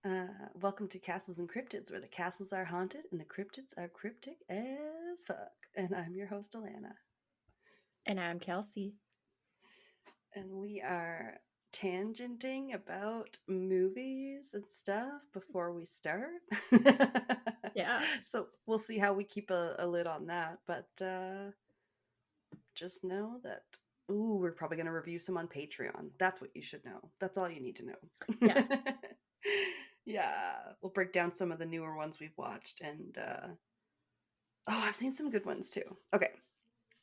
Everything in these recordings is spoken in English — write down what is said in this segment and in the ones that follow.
Welcome to Castles and Cryptids, where the castles are haunted and the cryptids are cryptic as fuck. And I'm your host, Alanna. And I'm Kelsey. And we are tangenting about movies and stuff before we start. Yeah. So we'll see how we keep a lid on that. But just know that, ooh, we're probably going to review some on Patreon. That's what you should know. That's all you need to know. Yeah. Yeah, we'll break down some of the newer ones we've watched and oh, I've seen some good ones too. Okay, here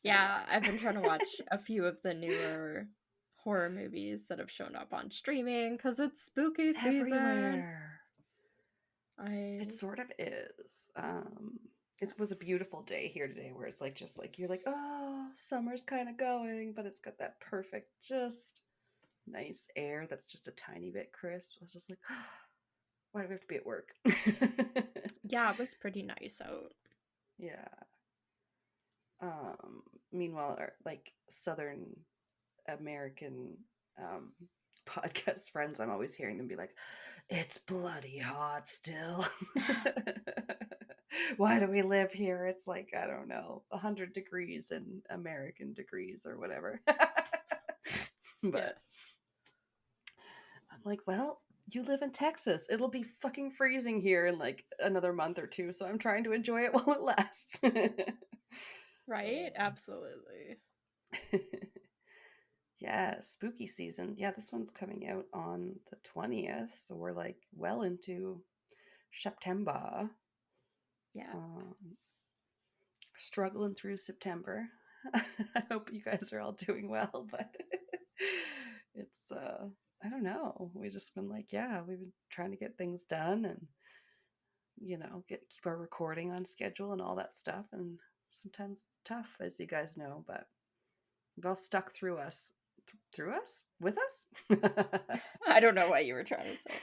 we Yeah. I've been trying to go. watch a few of the newer horror movies that have shown up on streaming because it's spooky season. Everywhere. It I sort of is. It was a beautiful day here today where it's like just like you're like, oh, summer's kind of going, but it's got that perfect, just nice air that's just a tiny bit crisp. I was just like, why do we have to be at work? yeah, it was pretty nice out. Yeah. Meanwhile, our like Southern American um, podcast friends, I'm always hearing them be like, "It's bloody hot still." Why do we live here? It's like I don't know, 100 degrees in American degrees or whatever. Yeah. But I'm like, well, you live in Texas. It'll be fucking freezing here in like another month or two, so I'm trying to enjoy it while it lasts. Right? Uh, Absolutely. Yeah, spooky season. Yeah, this one's coming out on the 20th, so we're like well into September. Yeah. Um, struggling through September. I hope you guys are all doing well, but it's I don't know. We just been like, yeah, we've been trying to get things done and get keep our recording on schedule and all that stuff and sometimes it's tough as you guys know, but we've all stuck through us through us with us. I don't know what you were trying to say.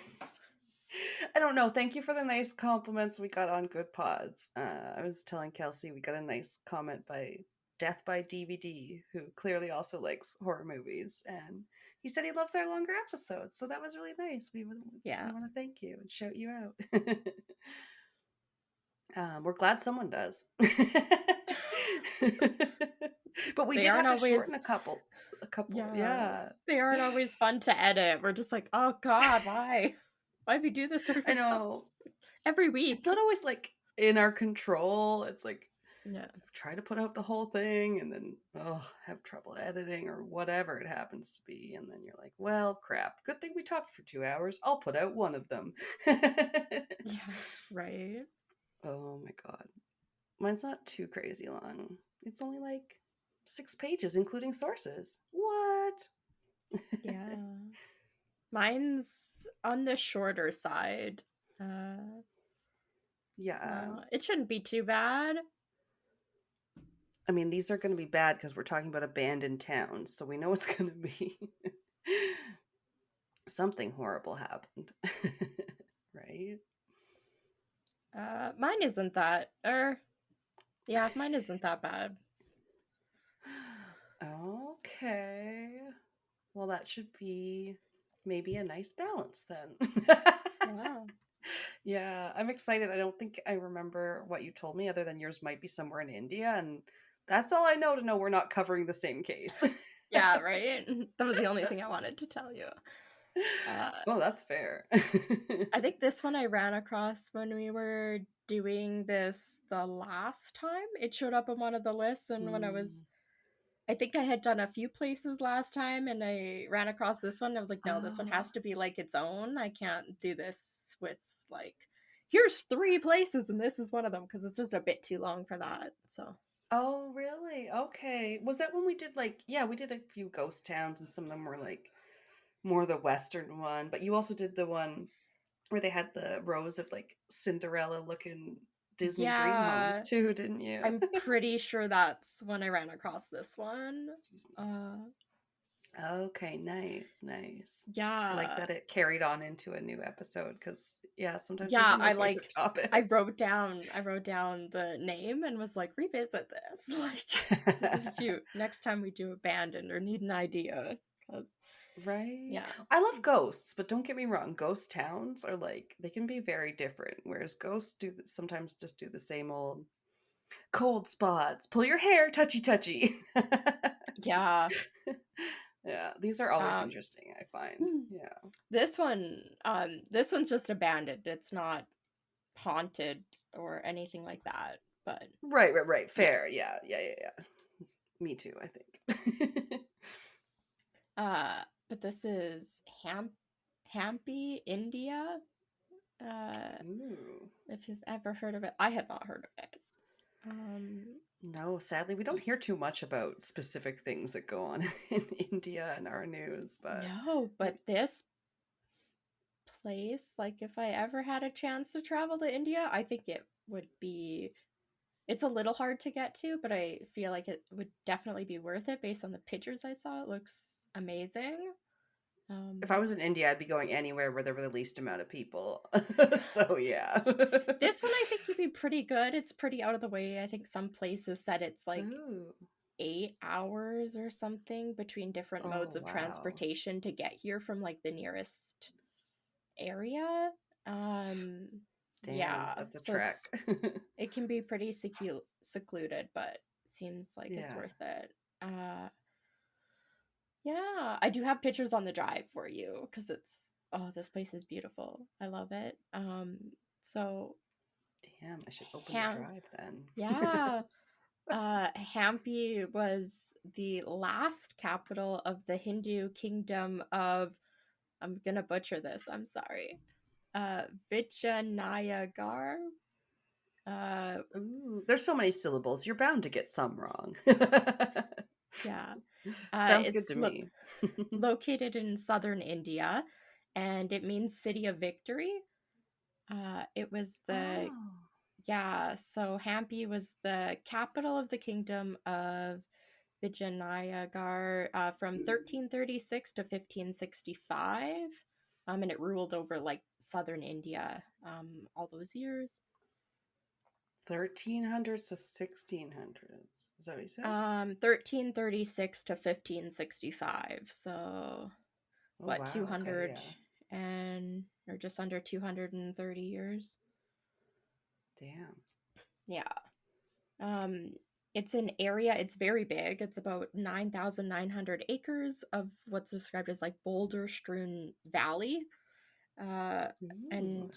I don't know. Thank you for the nice compliments we got on Good Pods. I was telling Kelsey we got a nice comment by Death by DVD, who clearly also likes horror movies, and he said he loves our longer episodes. So that was really nice. We Yeah. want to thank you and shout you out. We're glad someone does. But we They did aren't have to shorten always, a couple. yeah, Yeah, they aren't always fun to edit. We're just like, oh God, why? Why we do this to I ourselves know. every It's week? not always like in our control. It's like Yeah. try to put out the whole thing and then have trouble editing or whatever it happens to be, and then you're like, well, crap, good thing we talked for 2 hours, I'll put out one of them. Yeah, right. Oh my god, mine's not too crazy long. It's only like 6 pages including sources. What? Yeah. Mine's on the shorter side. Uh Yeah, so it shouldn't be too bad. I mean, these are going to be bad because we're talking about abandoned towns, so we know it's going to be something horrible happened. Right? Mine isn't that yeah, mine isn't that bad. Okay. Well, that should be maybe a nice balance then. Yeah. Yeah, I'm excited. I don't think I remember what you told me, other than yours might be somewhere in India, and that's all I know to know we're not covering the same case. Yeah, right? That was the only thing I wanted to tell you. Uh Oh, that's fair. I think this one I ran across when we were doing this the last time. It showed up on one of the lists, and when Mm. I think I had done a few places last time and I ran across this one. And I was like, no, this one Oh. has to be like its own. I can't do this with like, here's 3 places and this is one of them because it's just a bit too long for that. So, Oh, really? Okay. Was that when we did like, yeah, we did a few ghost towns and some of them were like more the western one, but you also did the one where they had the rows of like Cinderella looking Disney dream homes yeah, too, didn't you? I'm pretty sure that's when I ran across this one. Excuse me. Uh, Okay, nice, nice. I like yeah. that it carried on into a new episode because yeah, sometimes these Yeah, are my favorite I topics. wrote down the name and was like, revisit this. Like, if you next time we do abandoned or need an idea, because Right? Yeah. I love ghosts, but don't get me wrong, ghost towns are like they can be very different. Whereas ghosts sometimes just do the same old cold spots, pull your hair, touchy touchy. Yeah. Yeah, these are always Um, interesting, I find. Yeah. this one's just abandoned. It's not haunted or anything like that. But Right. yeah. Fair. Yeah. Me too, I think. But this is Hampi, India. Uh, Ooh. if you've ever heard of it, I had not heard of it. Um, No, sadly, we don't hear too much about specific things that go on in India in our news, but no, but this place, like, if I ever had a chance to travel to India, I think it would be. It's a little hard to get to, but I feel like it would definitely be worth it based on the pictures I saw. It looks amazing. if I Um, was in India, I'd be going anywhere where there were the least amount of people. So yeah. this one I think would be pretty good. It's pretty out of the way. I think some places said it's like Ooh. 8 hours or something between different modes Oh of wow. transportation to get here from like the nearest area. Um, Damn, yeah, that's a so trek. it can be pretty secluded, but seems like it's Yeah. worth it. Uh, yeah, I do have pictures on the drive for you because it's this place is beautiful. I love it. So Damn, I should open the Ham, drive then. yeah, Hampi was the last capital of the Hindu kingdom of. I'm gonna butcher this. I'm sorry. Vijayanagar. Uh, Ooh, there's so many syllables. You're bound to get some wrong. yeah. Sounds good It's to me. located in southern India, and it means city of victory. It was the Oh. Yeah. So Hampi was the capital of the kingdom of Vijayanagar from 1336 to 1565. And it ruled over like southern India all those years. 1300s to 1600s. Is that what you said? 1336 to 1565. So Oh what, wow. Okay, 200 yeah. and or just under 230 years? Damn. Yeah. Um, it's an area, it's very big. It's about 9,900 acres of what's described as like boulder strewn valley. Uh, Ooh. and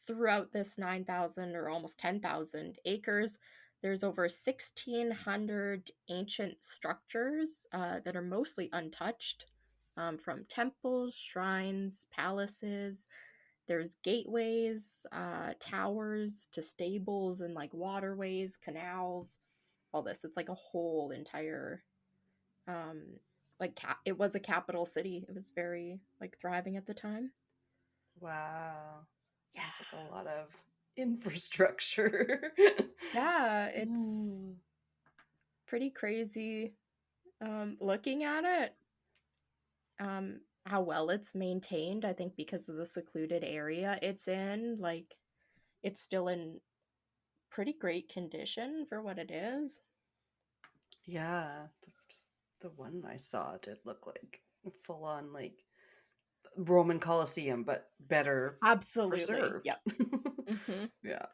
throughout this 9,000 or almost 10,000 acres, there's over 1,600 ancient structures that are mostly untouched, from temples, shrines, palaces. There's gateways, towers to stables and like waterways, canals, all this. It's like a whole entire, um, it was a capital city. It was very like thriving at the time. Wow. Yeah. Sounds like a lot of infrastructure. Yeah, it's Ooh. pretty crazy looking at it. How well it's maintained, I think because of the secluded area it's in, like it's still in pretty great condition for what it is. Yeah, just the one I saw did look like full on like Roman Colosseum, but better Absolutely. preserved. Yep. Hmm. Yeah.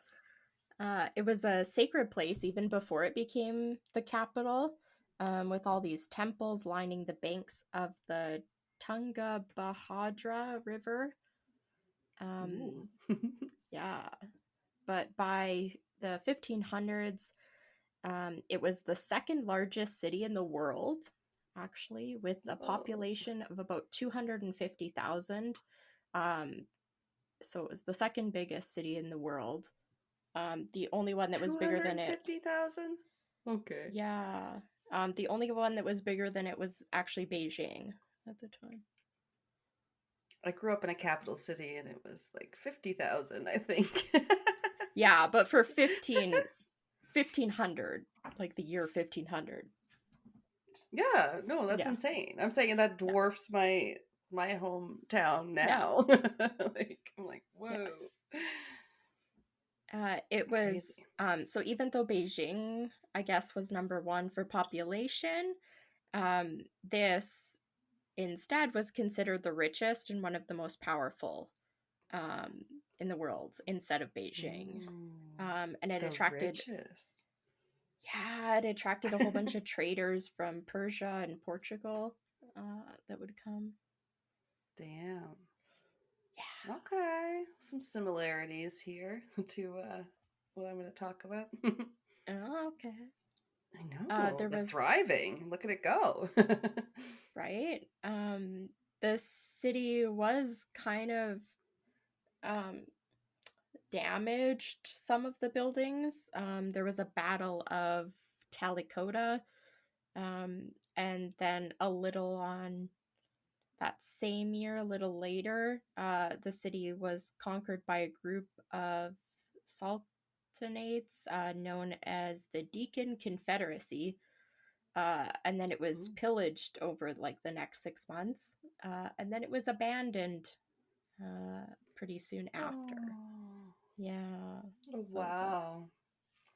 It was a sacred place even before it became the capital, with all these temples lining the banks of the Tungabhadra River. Ooh. Um, yeah, but by the 1500s, it was the second largest city in the world, actually, with a Whoa. population of about 250,000. Um, so it was the second biggest city in the world. The only one that was bigger than it, 250,000? Okay. yeah. The only one that was bigger than it was actually Beijing at the time. I grew up in a capital city and it was like 50,000, I think. Yeah, but for 1500, like the year 1500. Yeah, no, that's Yeah, insane. I'm saying that yeah, dwarfs my hometown yeah, now. Like I'm like, yeah. whoa. It was Crazy. so even though Beijing, I guess, was number one for population, this instead was considered the richest and one of the most powerful um, in the world instead of Beijing. Ooh, And it the attracted, richest. yeah, it attracted a whole bunch of traders from Persia and Portugal that would come. Damn. Yeah. Okay. Some similarities here to what I'm going to talk about. Oh, okay. I know. There They're was, thriving. Look at it go. right? The city was kind of um, damaged, some of the buildings. There was a battle of Talikota, and then a little on that same year, a little later, the city was conquered by a group of sultanates known as the Deakin Confederacy. And then it was Ooh. pillaged over like the next 6 months, and then it was abandoned pretty soon after. Oh. Yeah, Oh, so the wow.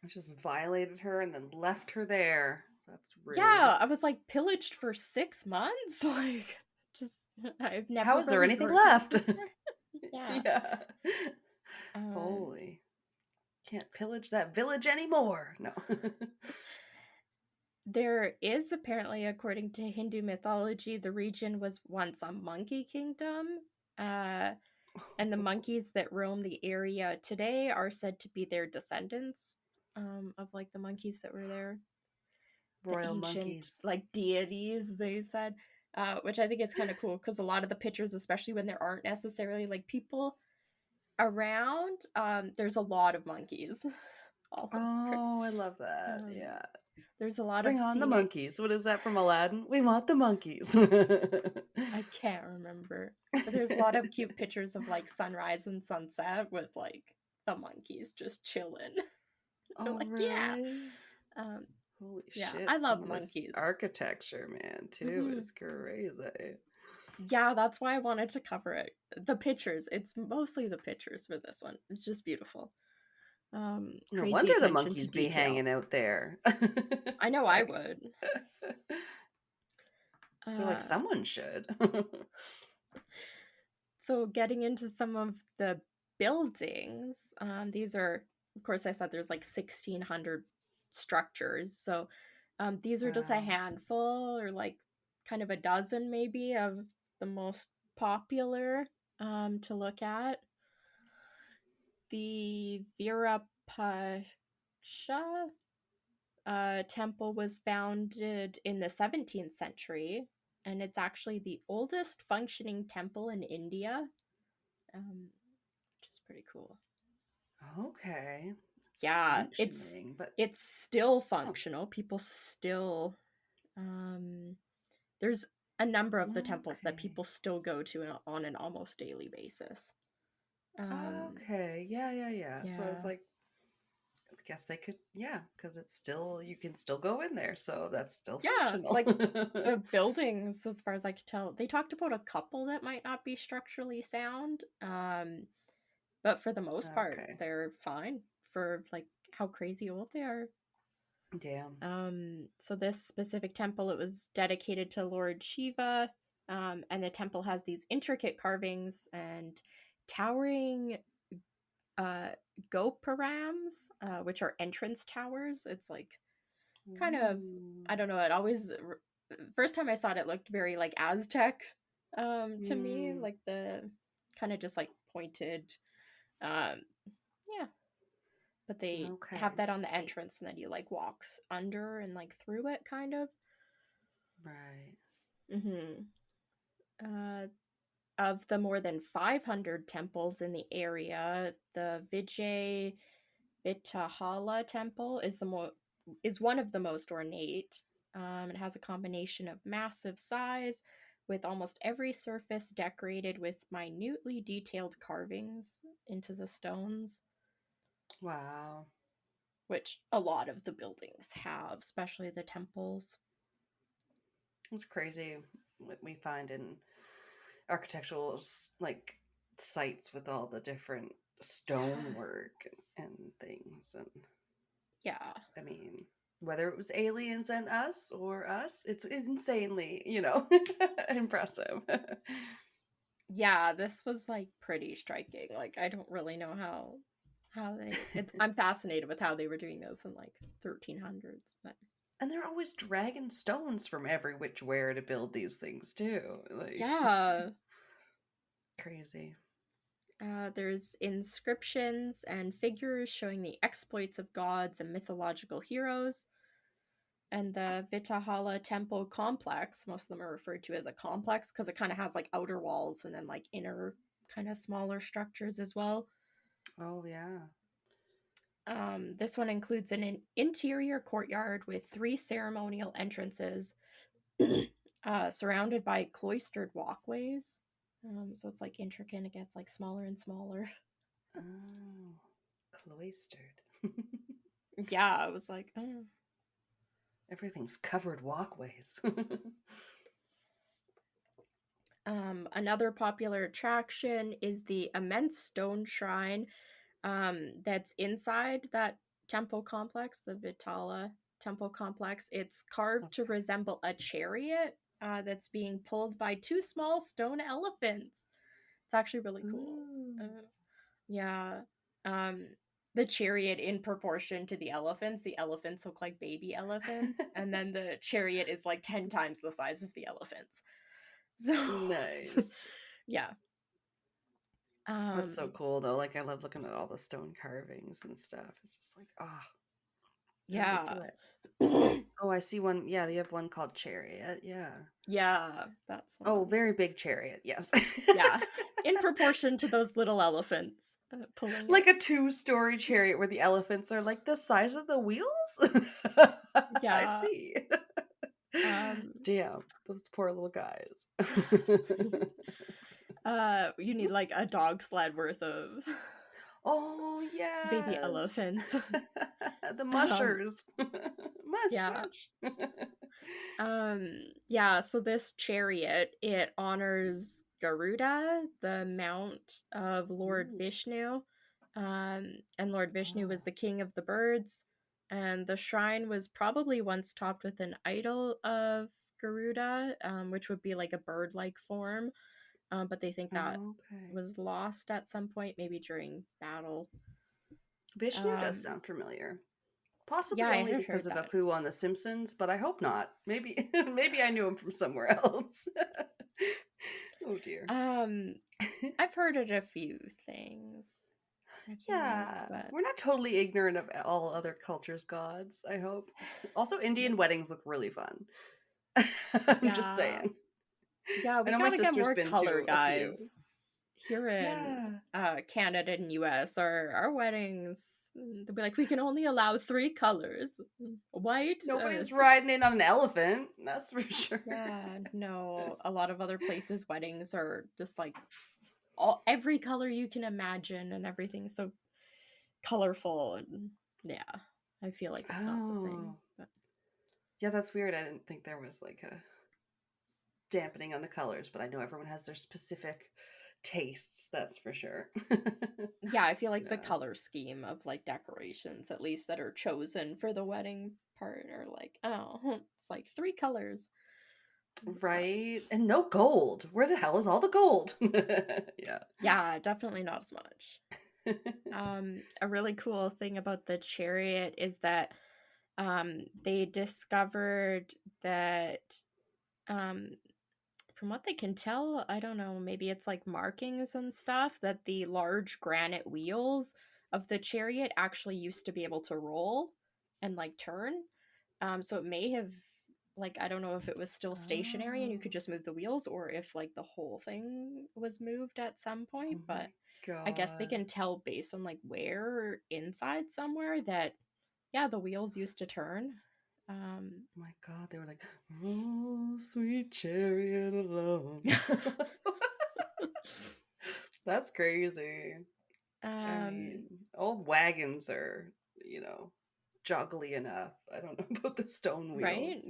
I just violated her and then left her there. That's rude. yeah, I was like pillaged for 6 months, like just I've How never is there really anything heard of this left? before. Yeah. Yeah. Um, Holy. Can't pillage that village anymore. No. there is apparently, according to Hindu mythology, the region was once a monkey kingdom. Uh, and the monkeys that roam the area today are said to be their descendants, of like the monkeys that were there. The Royal ancient monkeys. like deities, they said, which I think is kind of cool because a lot of the pictures, especially when there aren't necessarily like people around, there's a lot of monkeys all over. Oh, I love that. Um, Yeah. there's a lot of Bring on the scenic. monkeys. What is that from Aladdin? We want the monkeys. I can't remember, but there's a lot of cute pictures of like sunrise and sunset with like the monkeys just chilling. I'm Oh, like, yeah, really? um, Holy yeah, I shit. Some love of this monkeys. architecture, man, too, Hmm. is crazy. Yeah, that's why I wanted to cover it. The pictures, it's mostly the pictures for this one. It's just beautiful. No Crazy wonder the attention to monkeys be detail. hanging out there. I know I Sorry. would. They're like, Uh, someone should. so getting into some of the buildings, these are, of course, I said there's like 1,600 structures. So these are just a Wow. handful or like kind of a dozen maybe of the most popular to look at. The Virapasha temple was founded in the 17th century, and it's actually the oldest functioning temple in India, which is pretty cool. Okay. It's Yeah, functioning, but it's still oh, functional. People still there's a number of the temples that okay. people still go to on an almost daily basis. Um, Okay. Yeah, yeah, yeah. So I was yeah. like, I guess they could, yeah, because it's still, you can still go in there. So that's still Yeah, functional. like the buildings, as far as I could tell, they talked about a couple that might not be structurally sound. But for the most part, Okay. they're fine for like how crazy old they are. Damn. So this specific temple, it was dedicated to Lord Shiva, and the temple has these intricate carvings and towering uh, gopurams, which are entrance towers. It's like kind of, Ooh. I don't know. It always first time I saw it, it looked very like Aztec to me, Mm. like the kind of just like pointed. Um, yeah, but they have Okay. that on the entrance, and then you like walk under and like through it, kind of. Right. Mm-hmm. Uh, of the more than 500 temples in the area, the Vijay Vitahala temple is one of the most ornate. It has a combination of massive size, with almost every surface decorated with minutely detailed carvings into the stones, Wow. which a lot of the buildings have, especially the temples. It's crazy what we find in architectural like sites with all the different Yeah. stonework and things. And Yeah. I mean, Whether it was aliens and us or us, it's insanely, impressive. Yeah, this was like pretty striking. Like I don't really know how they I'm fascinated with how they were doing this in like 1300s, but And they're always dragging stones from every which where to build these things too. Like yeah. crazy. There's inscriptions and figures showing the exploits of gods and mythological heroes. And the Vitahala Temple complex, most of them are referred to as a complex because it kind of has like outer walls and then like inner kind of smaller structures as well. Oh yeah. This one includes an interior courtyard with 3 ceremonial entrances surrounded by cloistered walkways. So it's like intricate and it gets like smaller and smaller. Oh, cloistered. Yeah, I was like, oh. Everything's covered walkways. Another popular attraction is the immense stone shrine that's inside that temple complex, the Vitala temple complex. It's carved to Okay. resemble a chariot that's being pulled by 2 small stone elephants. It's actually really cool. Ooh. Yeah. Um, the chariot in proportion to the elephants look like baby elephants, and then the chariot is like 10 times the size of the elephants. So, Nice. yeah. That's so Um, cool though. Like I love looking at all the stone carvings and stuff. It's just like, ah, gotta get yeah. to it. Oh, I see one. Yeah, you have one called Chariot. Yeah. Yeah, that's the Oh, one. very big chariot. Yes. Yeah, in proportion to those little elephants pulling Like it. a two-story chariot where the elephants are like the size of the wheels. I Yeah. see. Um, Damn, those poor little guys. you need Whoops. like a dog sled worth of Oh, baby yes. elephants. The um, mushers. Mush, yeah. mush. Yeah, so this chariot, it honors Garuda, the mount of Lord Ooh. Vishnu. And Lord Vishnu was Oh. the king of the birds. And the shrine was probably once topped with an idol of Garuda, which would be like a bird like form. But they think that Okay. was lost at some point, maybe during battle. Vishnu does Um, sound familiar. yeah, Possibly I only had because heard of that. Apu on The Simpsons, but I hope not. Maybe maybe I knew him from somewhere else. Oh dear. Um, I've heard it a few things. I feel like, Yeah, but we're not totally ignorant of all other cultures' gods, I hope. Also, yeah, Indian weddings look really fun. I'm just yeah, saying. yeah. I We know my gotta get sister's more been color, to a few. guys. Here in Yeah. Canada and US, our weddings, they'll be like, we can only allow 3 colors: white. Nobody's riding in on an elephant, that's for sure. Yeah, no. A lot of other places, weddings are just like every color you can imagine, and everything's so colorful. And yeah, I feel like it's not the same. Oh. But Yeah, that's weird. I didn't think there was like a dampening on the colors, but I know everyone has their specific tastes, that's for sure. yeah, I feel like the Yeah. color scheme of like decorations, at least that are chosen for the wedding part, are like, oh, it's like 3 colors. But Right? And no gold. Where the hell is all the gold? Yeah. yeah, definitely not as much. A really cool thing about the chariot is that they discovered that um, from what they can tell, I don't know, maybe it's like markings and stuff, that the large granite wheels of the chariot actually used to be able to roll and like turn. So it may have, like, I don't know if it was still stationary and you Oh. could just move the wheels, or if like the whole thing was moved at some Oh point. But my I guess they god. can tell based on like where inside somewhere that, yeah, the wheels used to turn. Um, Oh my god. They were like, oh, sweet chariot of love. That's crazy. I um, mean, old wagons are, joggly enough. I don't know about the stone right? wheels.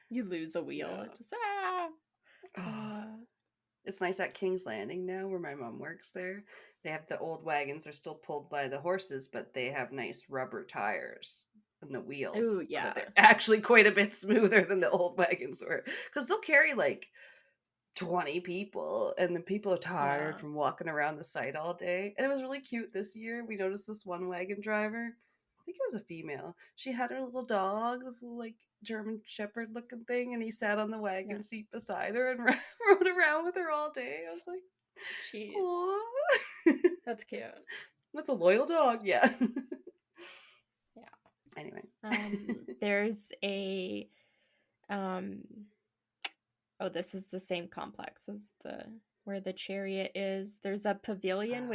You lose a wheel, Yeah. it just ah. Oh, Uh, it's nice at King's Landing now, where my mom works there. They have the old wagons are still pulled by the horses, but they have nice rubber tires. and the Ooh, wheels so that yeah. they're actually quite a bit smoother than the old wagons were. Because they'll carry like 20 people, and then people are tired Yeah. from walking around the site all day. And it was really cute this year. We noticed this one wagon driver. I think it was a female. She had her little dog, this little like German Shepherd looking thing, and he sat on the Yeah. wagon seat beside her and rode around with her all day. I was like, Jeez. "Aw, That's cute. that's a loyal dog." Yeah. Yeah. Anyway. There's a um oh, this is the same complex as the where the chariot is. There's a pavilion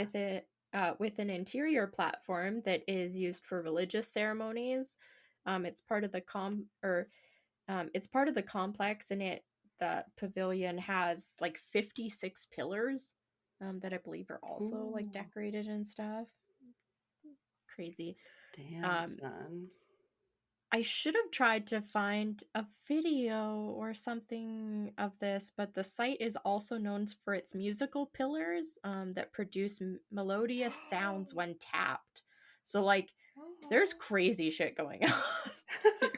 Ah. with an interior platform that is used for religious ceremonies. It's part of the it's part of the complex, and the pavilion has like 56 pillars that I believe are also like Ooh. decorated and stuff. It's crazy. Damn, Um, son. I should have tried to find a video or something of this, but the site is also known for its musical pillars that produce melodious sounds when tapped. So, like, there's Oh. crazy shit going on here.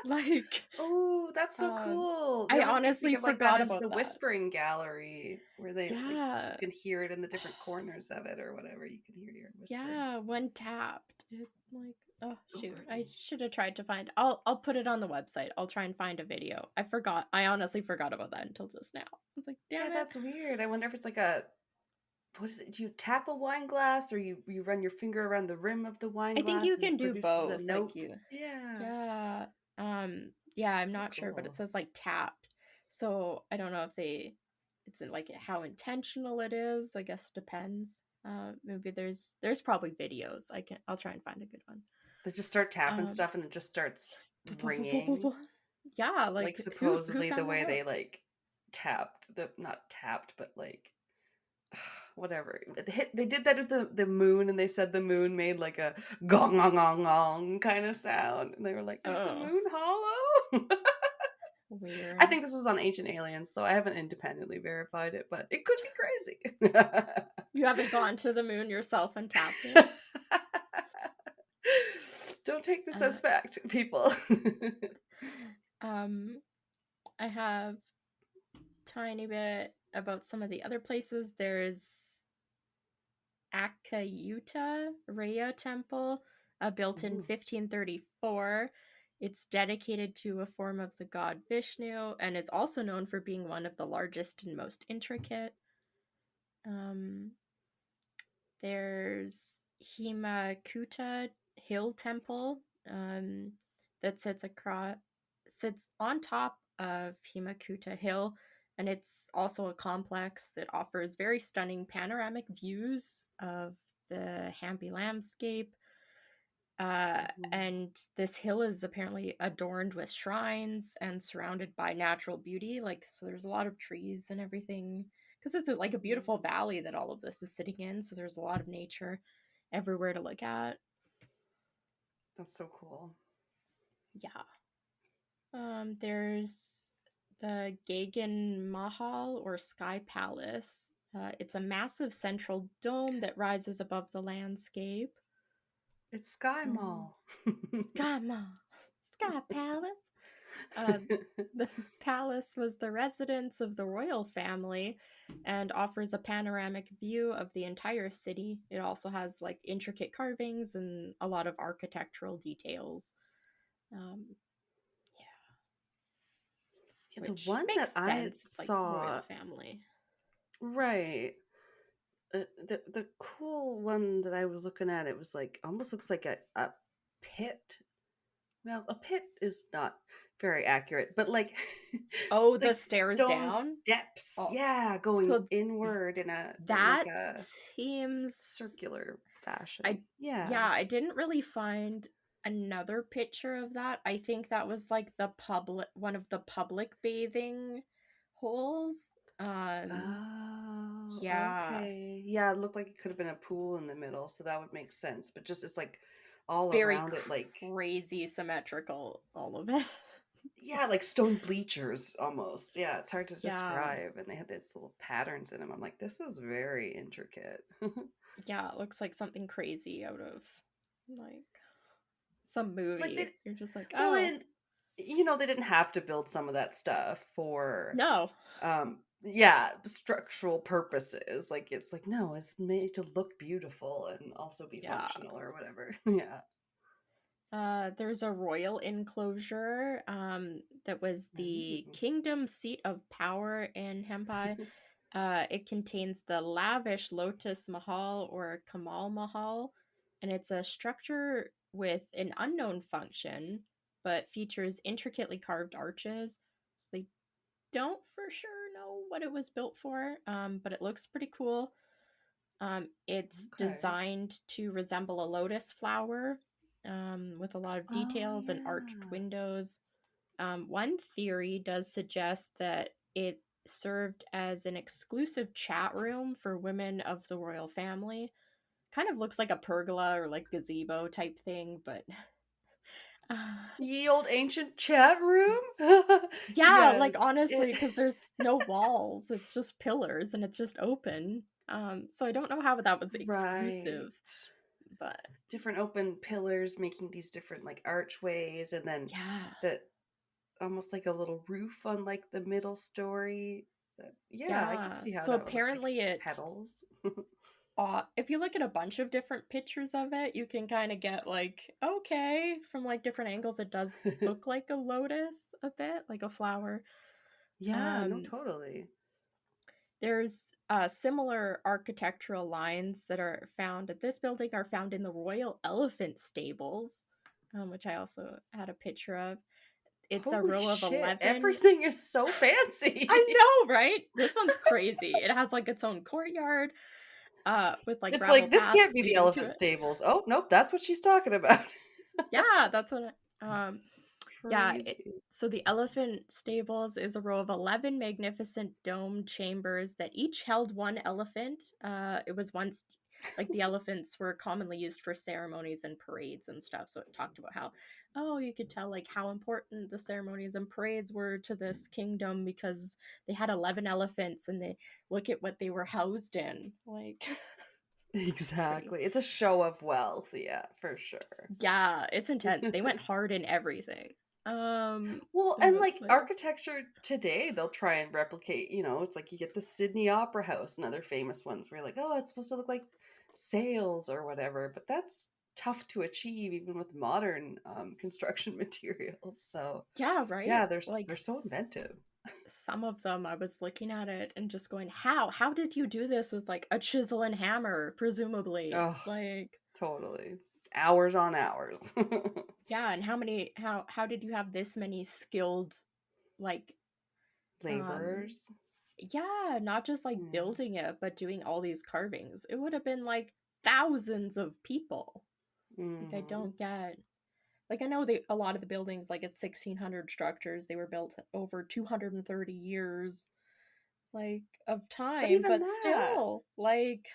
Like, Oh, that's so cool. The I only thing I think honestly of like that forgot is about the that. Whispering Gallery, where they like you Yeah, can hear it in the different corners of it or whatever. You can hear your yeah, whispers. when tapped. It, like, oh Oh, shoot, I pretty. should have tried to find. I'll put it on the website. I'll try and find a video. I forgot. I honestly forgot about that until just now. I was like, Yeah, damn it. that's weird. I wonder if it's like a what is it? Do you tap a wine glass or you run your finger around the rim of the wine I think you glass and can it do produces a both. Like note? you, Yeah. yeah, yeah. I'm So not sure, but it cool. says like tapped. So I don't know if it's in, like how intentional it is. I guess it depends. Maybe there's probably videos. I'll try and find a good one. They just start tapping Um, stuff and it just starts ringing. yeah, Like like who supposedly the found that way out? they like tapped the not tapped but like whatever they did that with the moon, and they said the moon made like a gong gong gong gong kind of sound, and they were like, is the Oh, moon hollow? I weird. think this was on Ancient Aliens, so I haven't independently verified it, but it could be crazy. You haven't gone to the moon yourself and tapped it. Don't take this Uh, as fact, people. um, I have tiny bit about some of the other places. There's Akayuta Rhea Temple, built in Ooh. 1534. It's dedicated to a form of the god Vishnu and is also known for being one of the largest and most intricate. Um, there's Hemakuta Hill Temple that sits on top of Hemakuta Hill, and it's also a complex that offers very stunning panoramic views of the Hampi landscape. Ooh. And this hill is apparently adorned with shrines and surrounded by natural beauty. Like, so there's a lot of trees and everything because it's like a beautiful Ooh. valley that all of this is sitting in. So there's a lot of nature everywhere to look at. That's so cool. Yeah. There's the Gagan Mahal or Sky Palace. It's a massive central dome that rises above the landscape. It's Sky Um, Mall. Sky Mall, Sky Palace. Uh, the palace was the residence of the royal family and offers a panoramic view of the entire city. It also has like intricate carvings and a lot of architectural details. Um, yeah, Yeah, the which one that makes I sense. It's like royal saw, family. right. The cool one that I was looking at, it was like almost looks like a pit. Well, a pit is not very accurate, but like Oh, the like stairs stone down. steps, Oh, yeah, going so inward in a like that a seems circular fashion. I Yeah. yeah, I didn't really find another picture of that. I think that was like the public one of the public bathing holes. Um Oh, yeah, okay. Yeah, it looked like it could have been a pool in the middle, so that would make sense. But just it's like all very around it, like crazy symmetrical all of it. yeah, like stone bleachers almost. Yeah, it's hard to Yeah. describe. And they had these little patterns in them. I'm like, this is very intricate. Yeah, it looks like something crazy out of like some Like movie. they, You're just like, well, oh, and they didn't have to build some of that stuff for no. yeah, structural purposes. Like it's like no, it's made to look beautiful and also be Yeah. functional or whatever. Yeah. There's a royal enclosure that was the Ooh. kingdom seat of power in Hampi. It contains the lavish Lotus Mahal or Kamal Mahal, and it's a structure with an unknown function, but features intricately carved arches. So they don't for sure know what it was built for, but it looks pretty cool. It's Okay. designed to resemble a lotus flower, with a lot of Oh details and arched yeah. windows. One theory does suggest that it served as an exclusive chat room for women of the royal family. Kind of looks like a pergola or like gazebo type thing, but Ye old ancient chat room. yeah, like Yes. honestly, because there's no walls, it's just pillars and it's just open. So I don't know how that was Right. exclusive, but Different open pillars making these different like archways, and then yeah, the almost like a little roof on like the middle story. Yeah, I could yeah. see how So that would look like apparently it petals. if you look at a bunch of different pictures of it, you can kind of get like, okay, from like different angles, it does look like a lotus a bit, like a flower. Yeah, no, Um, totally. there's similar architectural lines that are found at this building are found in the Royal Elephant Stables, which I also had a picture of. It's a Holy row of shit, 11. everything is so fancy. I know, right? This one's crazy. It has like its own courtyard with like It's gravel like this can't paths be the leading to elephant it. stables. Oh, nope, that's what she's talking about. Yeah, that's what yeah, Crazy. so the elephant stables is a row of 11 magnificent domed chambers that each held one elephant. It was once like the elephants were commonly used for ceremonies and parades and stuff. So it talked about how, oh, you could tell like how important the ceremonies and parades were to this kingdom because they had 11 elephants and they look at what they were housed in. Like, pretty. Exactly. It's a show of wealth, yeah, for sure. Yeah, it's intense. They went hard in everything. Well, In and this like place. architecture today, they'll try and replicate, it's like you get the Sydney Opera House and other famous ones where you're like, oh, it's supposed to look like sails or whatever, but that's tough to achieve even with modern construction materials. So, Yeah, right? yeah, Like they're so inventive. some of them I was looking at it and just going, "How? How did you do this with like a chisel and hammer, presumably?" Oh, Like, totally. Hours on hours. yeah, and how did you have this many skilled like um Laborers. yeah, not just like Yeah. building it, but doing all these carvings. It would have been like thousands of people. Like I Hmm. don't get like I know they a lot of the buildings like it's 1600 structures, they were built over 230 years like of But time, even but that, still like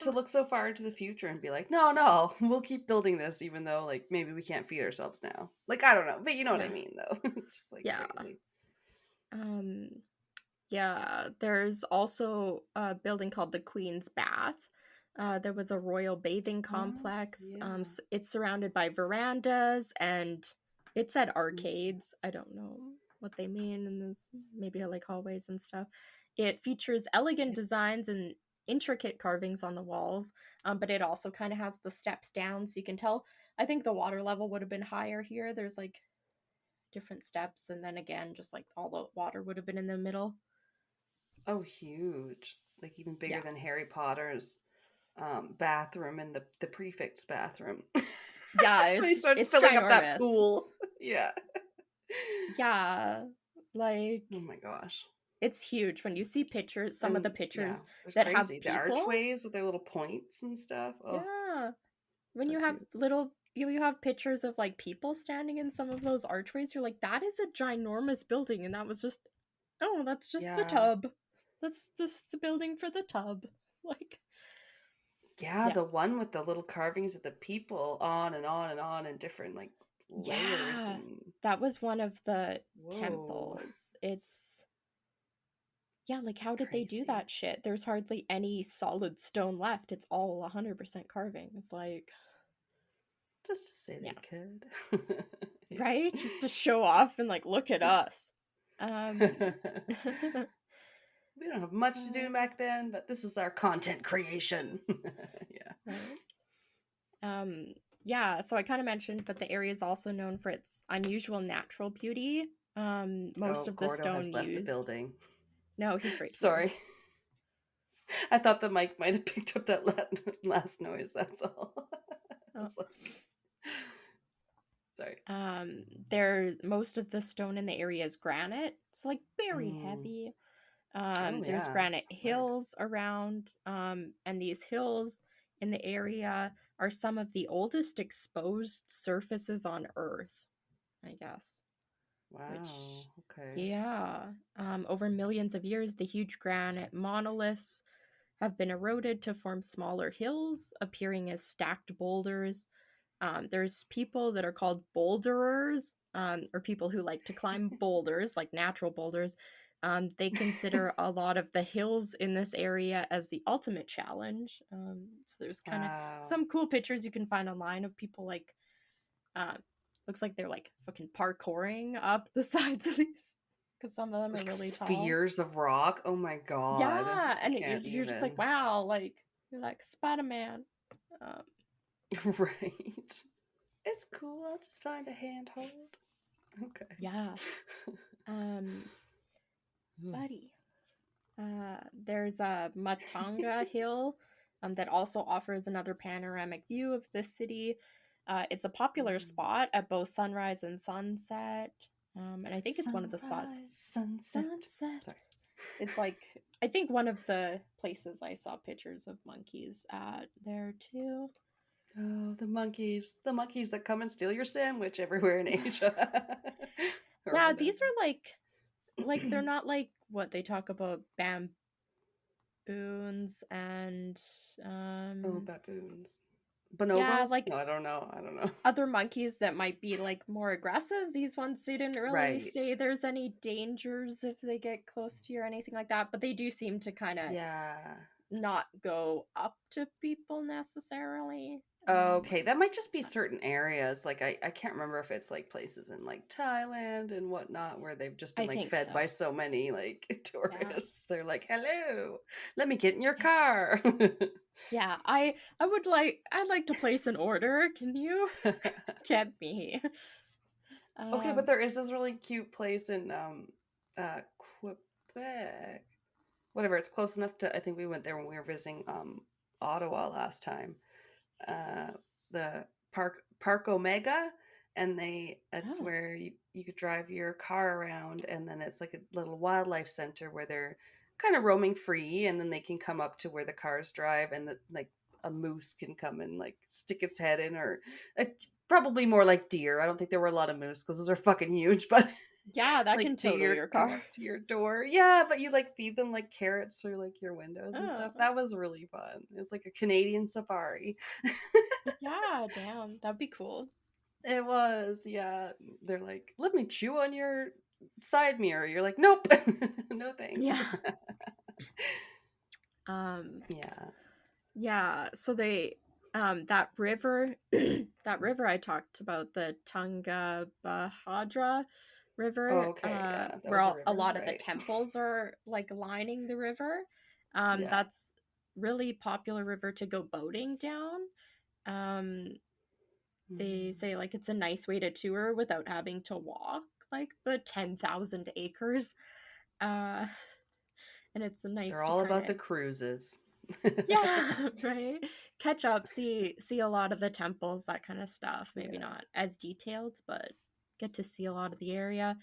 to look so far into the future and be like, no, no, we'll keep building this, even though like maybe we can't feed ourselves now. Like I don't know, but you know what I yeah, mean, though. It's just like yeah. crazy. um yeah, there's also a building called the Queen's Bath. There was a royal bathing Oh complex. yeah. It's surrounded by verandas and it said Mm. arcades. I don't know what they mean in this, maybe like hallways and stuff. It features elegant designs and intricate carvings on the walls, but it also kind of has the steps down, so you can tell. I think the water level would have been higher here. There's like different steps, and then again, just like all the water would have been in the middle. Oh, huge! Like even bigger Yeah. than Harry Potter's bathroom and the prefect's bathroom. Yeah, When he starts it's filling up that ginormous. pool. Yeah. Yeah, Oh like my gosh. it's huge when you see pictures, some of the And yeah, pictures it was that have crazy. The people. archways with their little points and stuff. Oh, Yeah. When so you have cute. little you have pictures of like people standing in some of those archways, you're like, that is a ginormous building, and that was just oh, that's just the Yeah. tub. That's just the building for the tub. Like, Yeah, yeah. the one with the little carvings of the people on and on and on and different like layers Yeah. and That was one of the whoa, temples. It's yeah, like how did they do crazy. that shit? There's hardly any solid stone left. It's all 100% carving. It's like Just to say Yeah. they could. Yeah. Right? Just to show off and like, look at us. Um, We don't have much to do uh, back then, but this is our content creation. Yeah. right. Um, yeah, so I kind of mentioned, but the area is also known for its unusual natural beauty. Most Oh, of the Gordo stone has left the used. building. No, he's right here. Sorry. I thought the mic might have picked up that last noise, that's all. I Oh. was like, sorry. There most of the stone in the area is granite. It's like very Mm. heavy. Oh, There's yeah. granite I've heard. hills around, and these hills in the area are some of the oldest exposed surfaces on Earth, I guess. Which, Wow. Okay. yeah, over millions of years, the huge granite monoliths have been eroded to form smaller hills, appearing as stacked boulders. There's people that are called boulderers, or people who like to climb boulders, like natural boulders. They consider a lot of the hills in this area as the ultimate challenge. So there's kind of Wow. some cool pictures you can find online of people like, uh, looks like they're like fucking parkouring up the sides of these, because some of them are Like really tall. spheres of rock. Oh my god. Yeah, I and can't you're just like, even. wow, like you're like Spider Man. Um, Right. It's cool. I'll just find a handhold. Okay. yeah. Um, buddy. There's a Matanga Hill that also offers another panoramic view of the city. It's a popular spot at both sunrise and sunset. And I think it's one of the spots. Sunrise, sunset. Sunset. Sorry. It's like, I think one of the places I saw pictures of monkeys at there too. Oh, the monkeys. The monkeys that come and steal your sandwich everywhere in Asia. Or Yeah, whatever. these are like they're not like what they talk about bamboons and Oh, baboons. yeah, Bonobos? like No, I don't know. I don't know. other monkeys that might be like more aggressive. These ones, they didn't really Right. say there's any dangers if they get close to you or anything like that, but they do seem to kind of Yeah. not go up to people necessarily. Okay, that might just be certain areas. Like I can't remember if it's like places in like Thailand and whatnot where they've just been I like think fed by so. so many like Yeah. tourists. They're like, "Hello, let me get in your car." Yeah, I'd like to place an order. Can you get me? Okay, but Um, there is this really cute place in uh Quebec. Whatever, it's close enough to I think we went there when we were visiting Ottawa last time. Uh the Park Omega, and it's oh, where you could drive your car around, and then it's like a little wildlife center where they're kind of roaming free, and then they can come up to where the cars drive, and like a moose can come and like stick its head in, or uh, probably more like deer. I don't think there were a lot of moose because those are fucking huge, but yeah, that can like total deer your come car. up to your door. Yeah, but you like feed them like carrots through like your windows and stuff. Oh, That was really fun. It was like a Canadian safari. yeah, damn, that'd be cool. It was, yeah. They're like, let me chew on your side mirror. You're like, nope, no thanks. Yeah. Um, Yeah. yeah, so they that river that river I talked about, the Tungabahadra Oh, River, okay. Yeah, that where was a a river, lot of the right? temples are like lining the river. Yeah. That's really popular river to go boating down. Um, they Mm. say like it's a nice way to tour without having to walk like the 10,000 acres. Uh, and it's nice They're to all kind about of the cruises. yeah, right. Catch up, see a lot of the temples, that kind of stuff. Maybe Yeah, not as detailed, but get to see a lot of the area.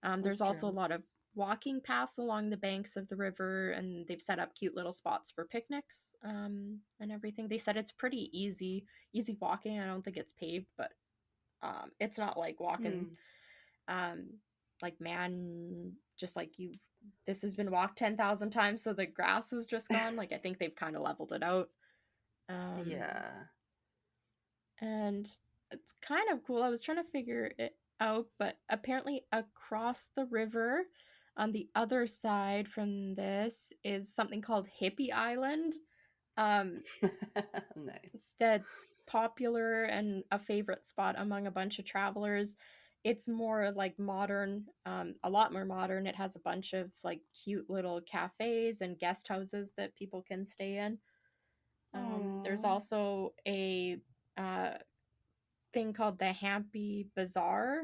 that's There's also a true. lot of walking paths along the banks of the river, and they've set up cute little spots for picnics and everything. They said it's pretty easy walking. I don't think it's paved, but it's not like walking Hmm. um like man just like you this has been walked 10,000 times so the grass is just gone. Like I think they've kind of leveled it out. um Yeah. and it's kind of cool. I was trying to figure it out, but apparently across the river on the other side from this is something called Hippie Island. Um, Nice. that's popular and a favorite spot among a bunch of travelers. It's more like modern, a lot more modern. It has a bunch of like cute little cafes and guest houses that people can stay in. There's Oh, also a uh, thing called the Hampi Bazaar.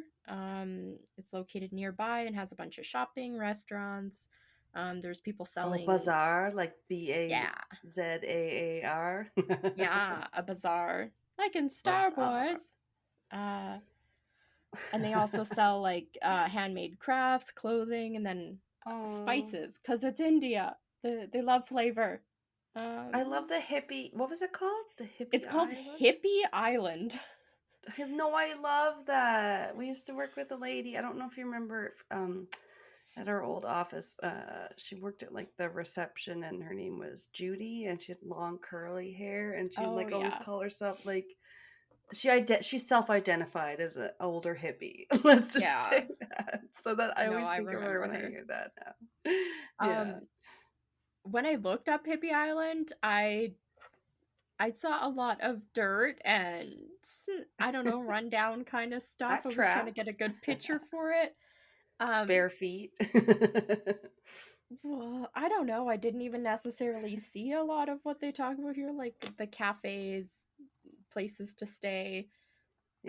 It's located nearby and has a bunch of shopping, restaurants. There's people oh, selling, bazaar, like yeah, Bazaar. yeah, a bazaar, like in Star Bazaar. Wars. Uh, and they also sell like handmade crafts, clothing, and then Oh, spices because it's India. They love flavor. I love Um, the hippie. What was it called? The it's hippie called island? Hippie Island. No, I love that. We used to work with a lady. I don't know if you remember, at our old office. She worked at like the reception, and her name was Judy, and she had long curly hair, and she would Oh like always yeah, call herself like she self-identified as an older hippie. Let's just yeah. say that. So that I No, always I think of her remember when I her. hear that now. Yeah. Um, when I looked up Hippie Island, I saw a lot of dirt and I don't know, rundown kind of stuff. That I was trying to get a tracks. good picture for it. Um, Bare feet. well, I don't know. I didn't even necessarily see a lot of what they talk about here, like the cafes, places to stay,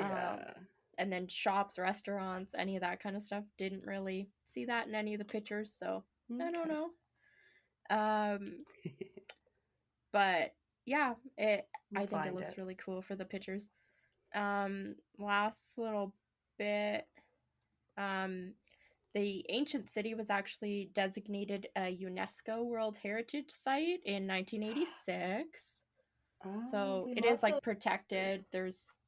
um, Yeah. and then shops, restaurants, any of that kind of stuff. Didn't really see that in any of the pictures, so I don't Okay. know. Um, but yeah, it. We'll I think it find looks it. really cool for the pictures. Last little bit. Um, the ancient city was actually designated a UNESCO World Heritage Site in 1986. Oh, So we it love is like those places. protected. There's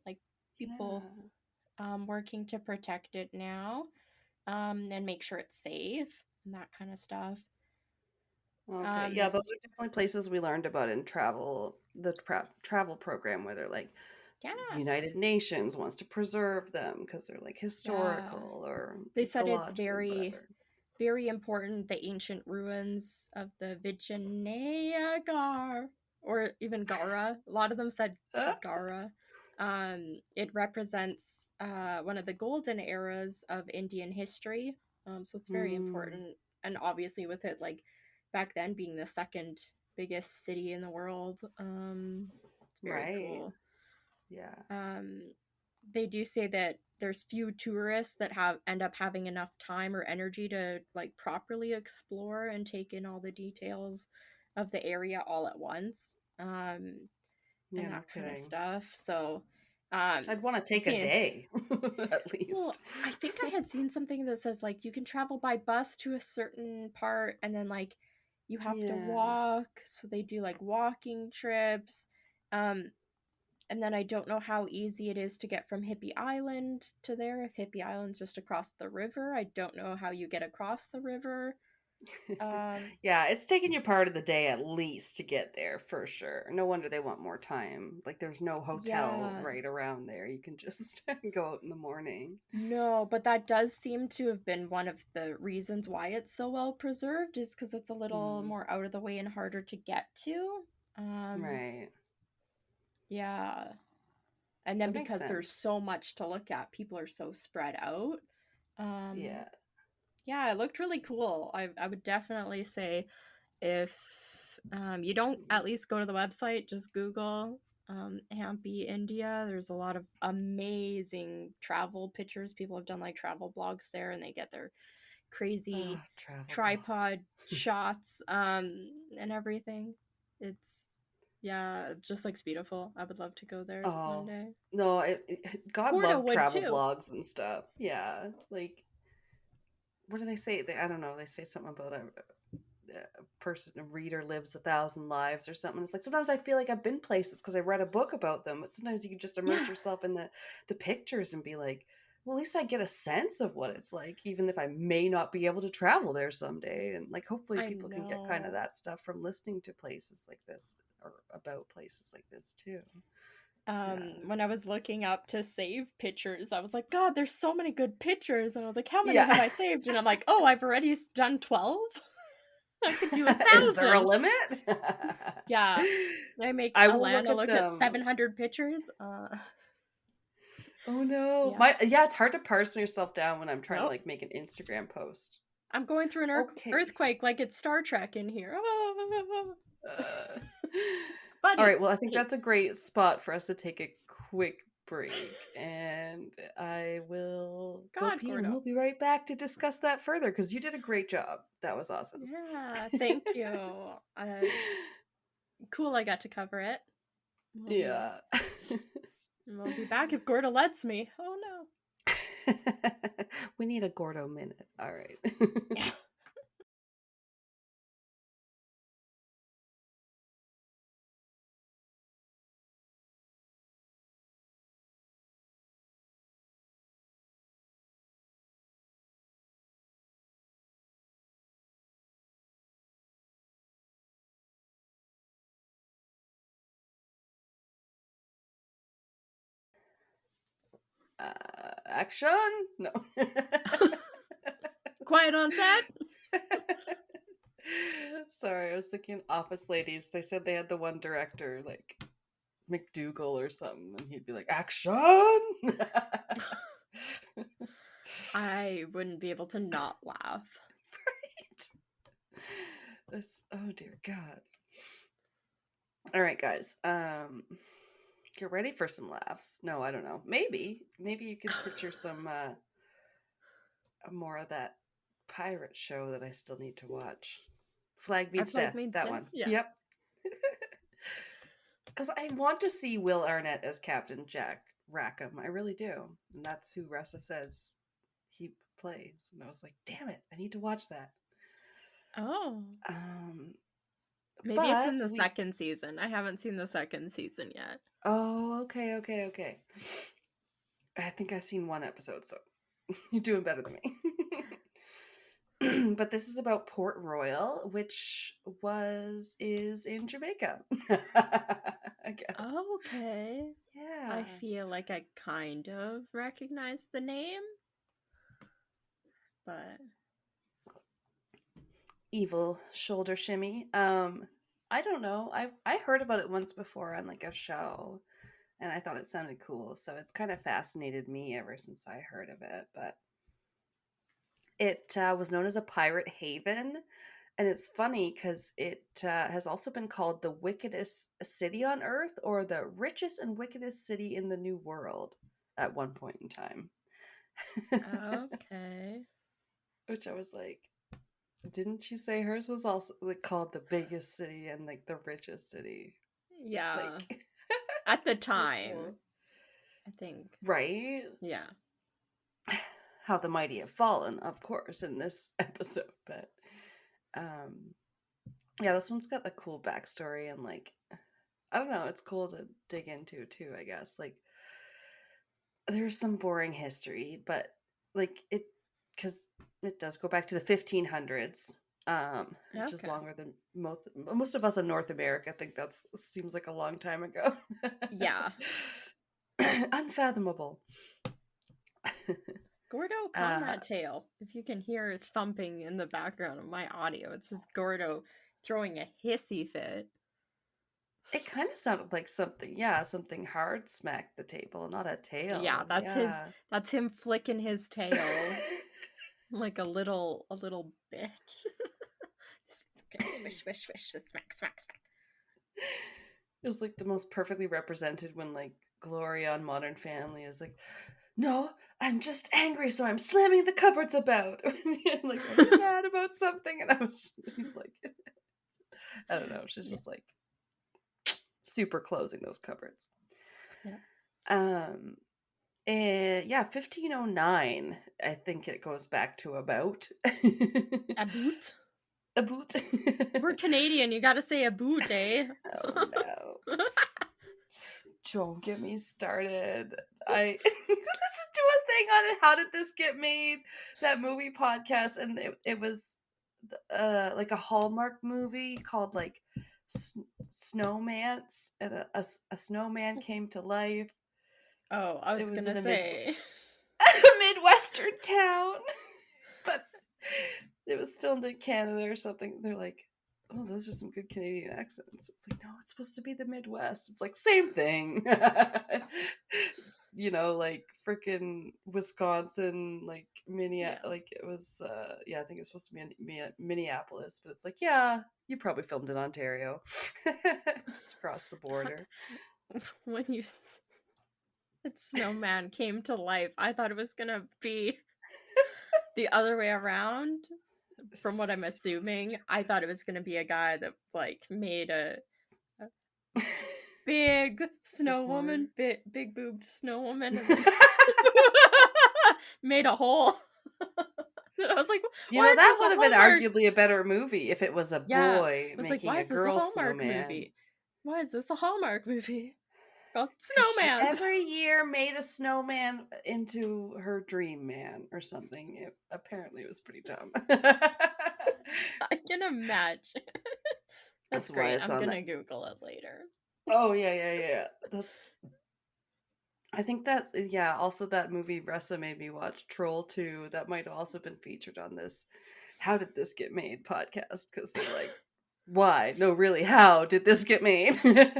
like people Yeah. working to protect it now, and make sure it's safe and that kind of stuff. Okay. Yeah, Um, those are definitely places we learned about in travel, the travel program where they're like yeah, United Nations wants to preserve them because they're like yeah. historical or They said it's ecological, very, whatever. very important, the ancient ruins of the Vijayanagar, or even Gara. A lot of them said Gara. It represents one of the golden eras of Indian history. So it's very Mm, important. And obviously, with it, like back then being the second biggest city in the world, it's very right. cool. Yeah. Um, they do say that there's few tourists that have end up having enough time or energy to like properly explore and take in all the details of the area all at once, and Yeah, no that kind of kidding. stuff. So um I'd want to I'd take a say, day at well, least. I think I had seen something that says like you can travel by bus to a certain part and then like you have to Yeah. walk, so they do like walking trips. um and then I don't know how easy it is to get from Hippie Island to there. If Hippie Island's just across the river, I don't know how you get across the river. Um, Yeah, it's taking you part of the day at least to get there for sure. No wonder they want more time. Like there's no hotel yeah, right around there. You can just go out in the morning. no, but that does seem to have been one of the reasons why it's so well preserved, is because it's a little Mm, more out of the way and harder to get to. Um, right. yeah, and then That makes because there's sense. so much to look at, people are so spread out. Um, Yeah. yeah, it looked really cool. I would definitely say, if you don't at least go to the website, just Google Hampi, India. There's a lot of amazing travel pictures. People have done like travel blogs there, and they get their Oh, crazy travel blogs. tripod shots, and everything. It's, yeah, it just looks beautiful. I would love to go there one Oh, day. no, God Porta loved would travel too. blogs and stuff. Yeah. Like, what do they say? I don't know. They say something about a reader lives 1,000 lives or something. It's like sometimes I feel like I've been places because I read a book about them, but sometimes you can just immerse Yeah, yourself in the pictures and be like, well, at least I get a sense of what it's like, even if I may not be able to travel there someday. And like, hopefully, I people can get kind of know. that stuff from listening to places like this or about places like this too. Yeah. When I was looking up to save pictures, I was like, God, there's so many good pictures. And I was like, how many have Yeah. I saved? And I'm like, oh, I've already done 12. I could do Is there a 1,000. limit? Yeah. I make I will look Alanna at look at them. 700 pictures. Oh no. Yeah. Yeah, it's hard to parse yourself down when I'm trying to Nope. like make an Instagram post. I'm going through an Okay. earthquake like it's Star Trek in here. Uh, all Buddy. right, well, I think Buddy. that's a great spot for us to take a quick break, and I will go God, pee, and Gordo. we'll be right back to discuss that further because you did a great job. That was awesome. Yeah, thank you. It's cool I got to cover it. Yeah. We'll be back if Gordo lets me. Oh no. We need a Gordo minute. All right. Yeah. Action? No. Quiet on set? Sorry, I was thinking Office Ladies. They said they had the one director, like McDougal or something, and he'd be like, "Action!" I wouldn't be able to not laugh. Right? Oh dear God. All right, guys. Get ready for some laughs. No, I don't know. Maybe you could picture some more of that pirate show that I still need to watch. Flag Our Meets flag Death. means That death? one. Yeah. Yep. Because I want to see Will Arnett as Captain Jack Rackham. I really do. And that's who Ressa says he plays. And I was like, damn it, I need to watch that. Oh. Um, Maybe it's in but the we. second season. I haven't seen the second season yet. Oh, okay. I think I've seen one episode, so you're doing better than me. But this is about Port Royal, which is in Jamaica. I guess. Okay. Yeah. I feel like I kind of recognize the name, but Evil shoulder shimmy. I don't know. I heard about it once before on like a show, and I thought it sounded cool, so it's kind of fascinated me ever since I heard of it. But it was known as a pirate haven, and it's funny because it has also been called the wickedest city on Earth or the richest and wickedest city in the New World at one point in time. okay. Which I was like, didn't you say hers was also like called the biggest city and like the richest city? Yeah. Like At the so time, cool. I think. Right? Yeah. How the mighty have fallen, of course, in this episode, but yeah, this one's got a cool backstory and like I don't know, it's cool to dig into too, I guess. Like there's some boring history, but like it because it does go back to the 1500s, which is Okay. longer than most of us in North America think that seems like a long time ago. Yeah. Unfathomable. Gordo, calm that tail. If you can hear thumping in the background of my audio, it's just Gordo throwing a hissy fit. It kind of sounded like something hard smacked the table, not a Yeah, tail. that's Yeah. that's him flicking his tail like a little bitch. Swish, swish, swish, smack, smack, smack. It was like the most perfectly represented when like Gloria on Modern Family is like, no, I'm just angry, so I'm slamming the cupboards about. Like I'm mad about something, and he's like, I don't know, she's just like super closing those cupboards. Yeah. Yeah, 1509. I think it goes back to about A boot. a boot. We're Canadian. You got to say a boot, eh? Oh no. Don't get me started. I listened to a thing on it. How did this get made? That movie podcast, and it was like a Hallmark movie called like Snowmance, and a snowman came to life. Oh, I was It was gonna in a say. a Midwestern town, but it was filmed in Canada or something. They're like, oh, those are some good Canadian accents. It's like, no, it's supposed to be the Midwest. It's like, same thing. Like freaking Wisconsin, like Yeah. like it was, yeah, I think it's supposed to be in Minneapolis, but it's like, yeah, you probably filmed in Ontario, just across the border. When that snowman came to life, I thought it was gonna be the other way around. From what I'm assuming, I thought it was gonna be a guy that like made a big snow woman, big boobed snow woman, and then made a hole. And I was like, why is That this would a have been Hallmark? arguably a better movie if it was a Yeah, I boy was like, making why a is this a girl Hallmark snowman. movie? Why is this a Hallmark movie called Because she Snowmans? every year made a snowman into her dream man or something. Apparently, it was pretty dumb. I can imagine. That's That's why great. it's I'm on gonna that. Google it later. Oh yeah, yeah, yeah. I think that's, yeah. Also, that movie Ressa made me watch Troll 2. That might have also been featured on this "How Did This Get Made" podcast, because they're like, why? No, really, how did this get made? Basically.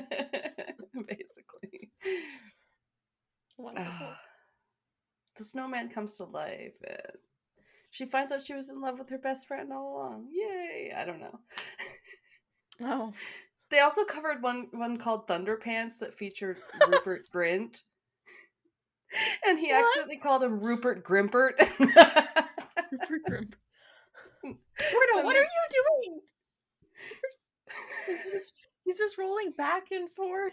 Wonderful. Ah, the snowman comes to life. And she finds out she was in love with her best friend all along. Yay! I don't know. Oh, They also covered one called Thunderpants that featured Rupert Grint, and he what? accidentally called him Rupert Grimpert. Rupert Grimp. Squirtle, And what they, are you doing? He's just rolling back and forth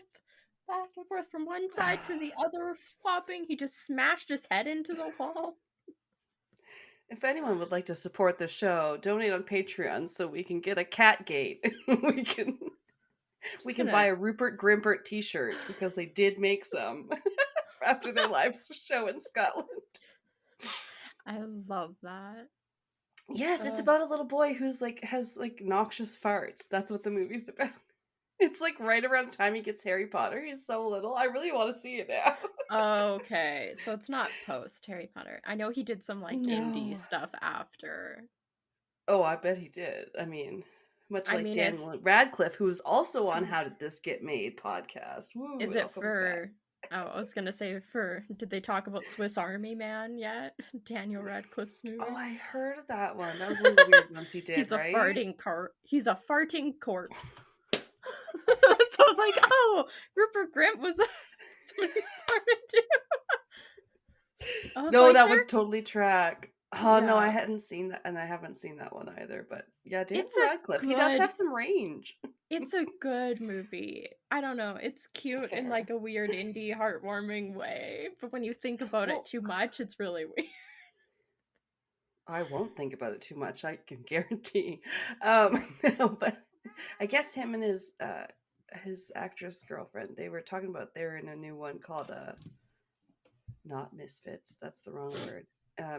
from one side to the other, flopping. He just smashed his head into the wall. if anyone would like to support the show, donate on Patreon so we can get a cat gate. we can we Just can buy gonna. a Rupert Grimpert t-shirt because they did make some after their live show in Scotland. I love that. Yes, it's about a little boy who's like has like noxious farts. That's what the movie's about. It's like right around the time he gets Harry Potter. He's so little. I really want to see it now. Okay, so it's not post Harry Potter. I know he did some like indie No. stuff after. Oh, I bet he did. I mean, much I like mean, if Daniel Radcliffe, who's also on Sw- How Did This Get Made podcast. Woo, is it all it comes back. for? Oh, I was gonna say for. Did they talk about Swiss Army Man yet? Daniel Radcliffe's Oh, movie. I heard of that one. That was one of the weird ones he did, He's a right? farting cart. He's a farting corpse. So I was like, oh, Rupert Grint was somebody farted too. I was No, like, that there. would totally track. Oh no, I Yeah, hadn't seen that, and I haven't seen that one either. But yeah, Daniel it's a Radcliffe, he does good. have some range. It's a good movie. I don't know. It's cute in like Fair. a weird indie heartwarming way, but when you think about it Well, too much, it's really weird. I won't think about it too much. I can guarantee. But I guess him and his actress girlfriend, they were talking about they're in a new one called not Misfits. That's the wrong word.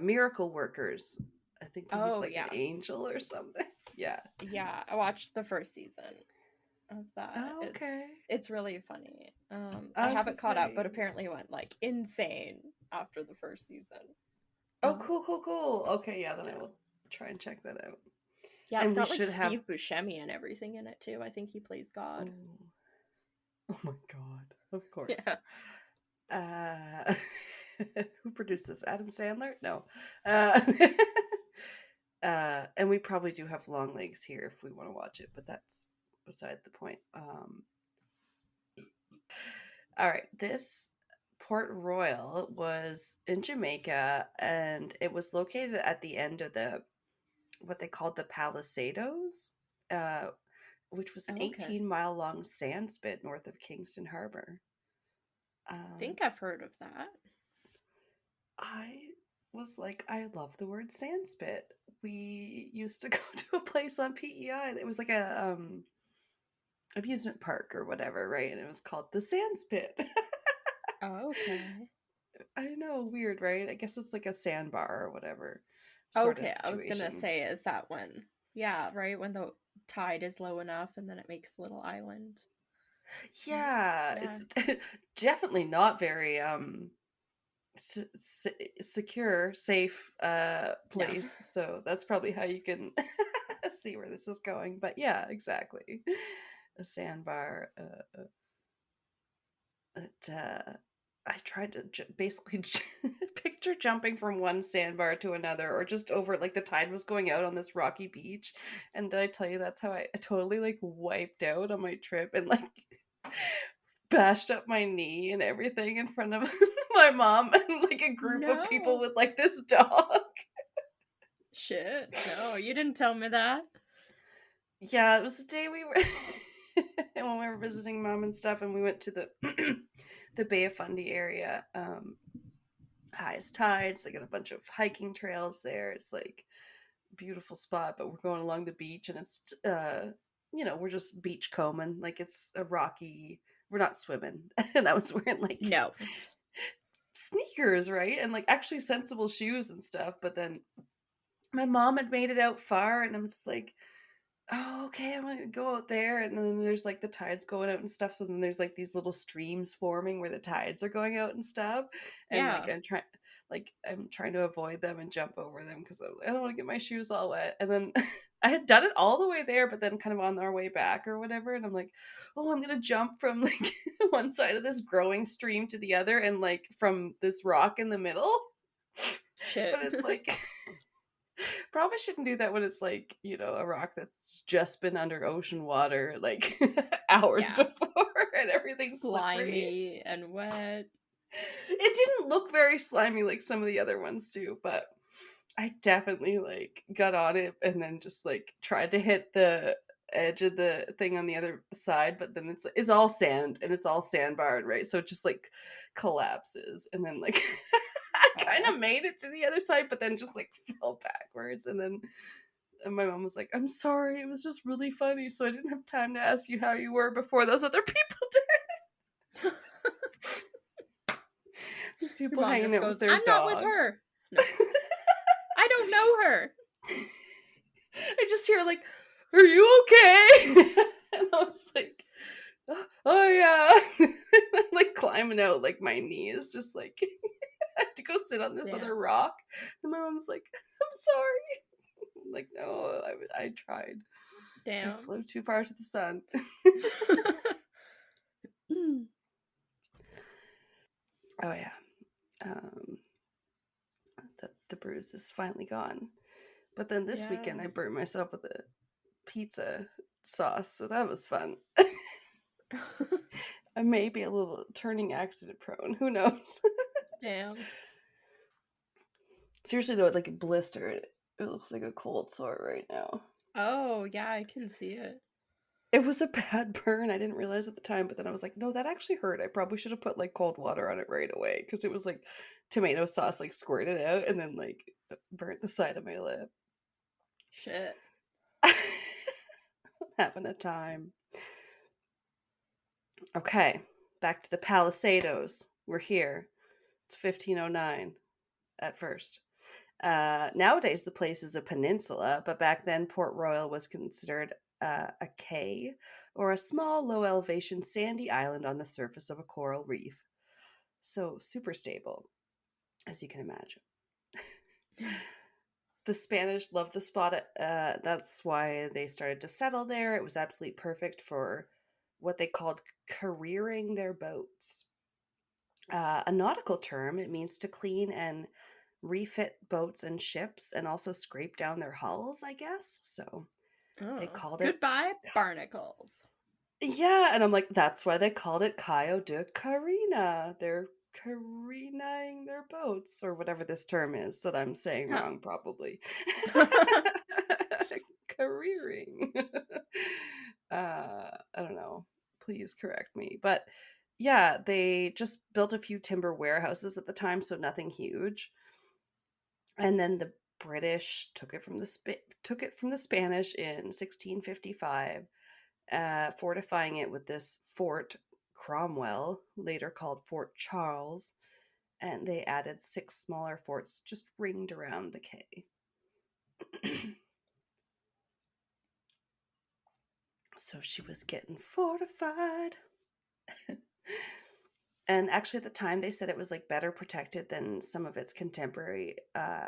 Miracle Workers. I think he's Oh like an yeah. angel or something. Yeah. Yeah, I watched the first season of that. Oh, okay. It's really funny. I I was to haven't caught up, but say. apparently it went like insane after the first season. Oh, Um, cool, cool, cool. Okay, yeah, then I yeah. will try and check that out. Yeah, it's And we got like should have. Steve Buscemi and everything in it too. I think he plays God. Oh, oh my God! Of course. Yeah. Uh, who produced this? Adam Sandler? No. Uh, and we probably do have long legs here if we want to watch it, but that's beside the point. All right, this Port Royal was in Jamaica, and it was located at the end of the what they called the Palisadoes, uh, which was an Oh, okay. 18-mile long sand spit north of Kingston Harbor. I Um, think I've heard of that. I was like, I love the word sandspit. We used to go to a place on PEI. It was like a amusement park or whatever, right? And it was called the Sandspit. Oh, okay. I know, weird, right? I guess it's like a sandbar or whatever sort of Okay, I was gonna situation. say, is that when? Yeah, right when the tide is low enough and then it makes a little island. Right? Yeah, Yeah. it's definitely not very secure, safe Yeah. place. So that's probably how you can see where this is going. But yeah, exactly. A sandbar. I tried to basically picture jumping from one sandbar to another, or just over, like the tide was going out on this rocky beach. And did I tell you that's how I totally like wiped out on my trip and like bashed up my knee and everything in front of my mom and like a group of people No. with like this dog. Shit. No, you didn't tell me that. Yeah, it was the day we were and when we were visiting mom and stuff, and we went to the the Bay of Fundy area. Highest tides. They got a bunch of hiking trails there. It's like beautiful spot, but we're going along the beach, and it's we're just beach combing. Like it's a rocky. We're not swimming, and I was wearing like No. sneakers, right, and like actually sensible shoes and stuff. But then my mom had made it out far, and I'm just like, oh, okay, I'm gonna go out there. And then there's like the tides going out and stuff. So then there's like these little streams forming where the tides are going out and stuff. And like Yeah. I'm trying to avoid them and jump over them because I don't want to get my shoes all wet. And then I had done it all the way there, but then kind of on our way back or whatever. And I'm like, oh, I'm gonna jump from like one side of this growing stream to the other, and like from this rock in the middle. Shit. But it's like probably shouldn't do that when it's like, a rock that's just been under ocean water like hours Yeah. before and everything's slippery. Slimy and wet. It didn't look very slimy like some of the other ones do, but I definitely like got on it and then just like tried to hit the edge of the thing on the other side, but then it's all sand and it's all sandbarred, right? So it just like collapses, and then like I kind Oh. of made it to the other side, but then just like fell backwards, and my mom was like, "I'm sorry, it was just really funny, so I didn't have time to ask you how you were before those other people did." These Your people mom hanging just out with goes, their I'm not with dog. her. No. I don't know her. I just hear like, "Are you okay?" And I was like, "Oh yeah." I'm like climbing out, like my knees, just like I had to go sit on this other Damn. rock. And my mom's like, "I'm sorry." I'm like, no, I tried. I Damn. flew too far to the sun. Oh yeah. Um, the bruise is finally gone. But then this weekend Yeah. I burned myself with a pizza sauce, so that was fun. I may be a little turning accident prone. Who knows? Damn. Seriously though, like a blister. It looks like a cold sore right now. Oh, yeah, I can see it. It was a bad burn. I didn't realize at the time, but then I was like, no, that actually hurt. I probably should have put like cold water on it right away because it was like tomato sauce like squirted out and then like burnt the side of my lip. Shit. Having a time. Okay, back to the Palisados. We're here. It's 1509 at first. Nowadays, the place is a peninsula, but back then, Port Royal was considered a cay, or a small, low elevation sandy island on the surface of a coral reef. So, super stable, as you can imagine. The Spanish loved the spot. That's why they started to settle there. It was absolutely perfect for what they called careering their boats. A nautical term, it means to clean and refit boats and ships and also scrape down their hulls, I guess. So they Oh. called it, Goodbye, barnacles. yeah. And I'm like, that's why they called it Cayo de Carina. They're careening their boats, or whatever this term is that I'm saying Huh. wrong, probably. Careering. I don't know. Please correct me. But yeah, they just built a few timber warehouses at the time, so nothing huge. And then the British took it from the Spanish in 1655, fortifying it with this Fort Cromwell, later called Fort Charles, and they added 6 smaller forts just ringed around the quay. So she was getting fortified. And actually, at the time, they said it was like better protected than some of its contemporary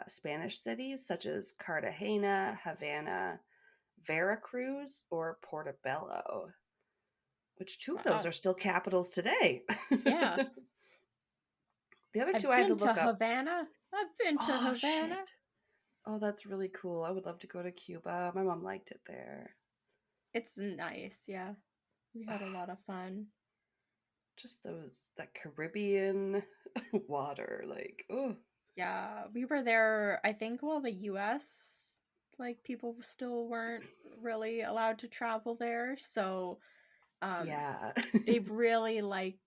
Spanish cities, such as Cartagena, Havana, Veracruz, or Portobello, which two of those Wow. are still capitals today. Yeah. The other two I've I had to been to look up. Havana. I've been to Oh, Havana. shit. Oh, that's really cool. I would love to go to Cuba. My mom liked it there. It's nice, yeah. We had a lot of fun. Just that Caribbean water, like, oh, Yeah, we were there, I think, while the US, like, people still weren't really allowed to travel there. So, um, yeah. they really liked,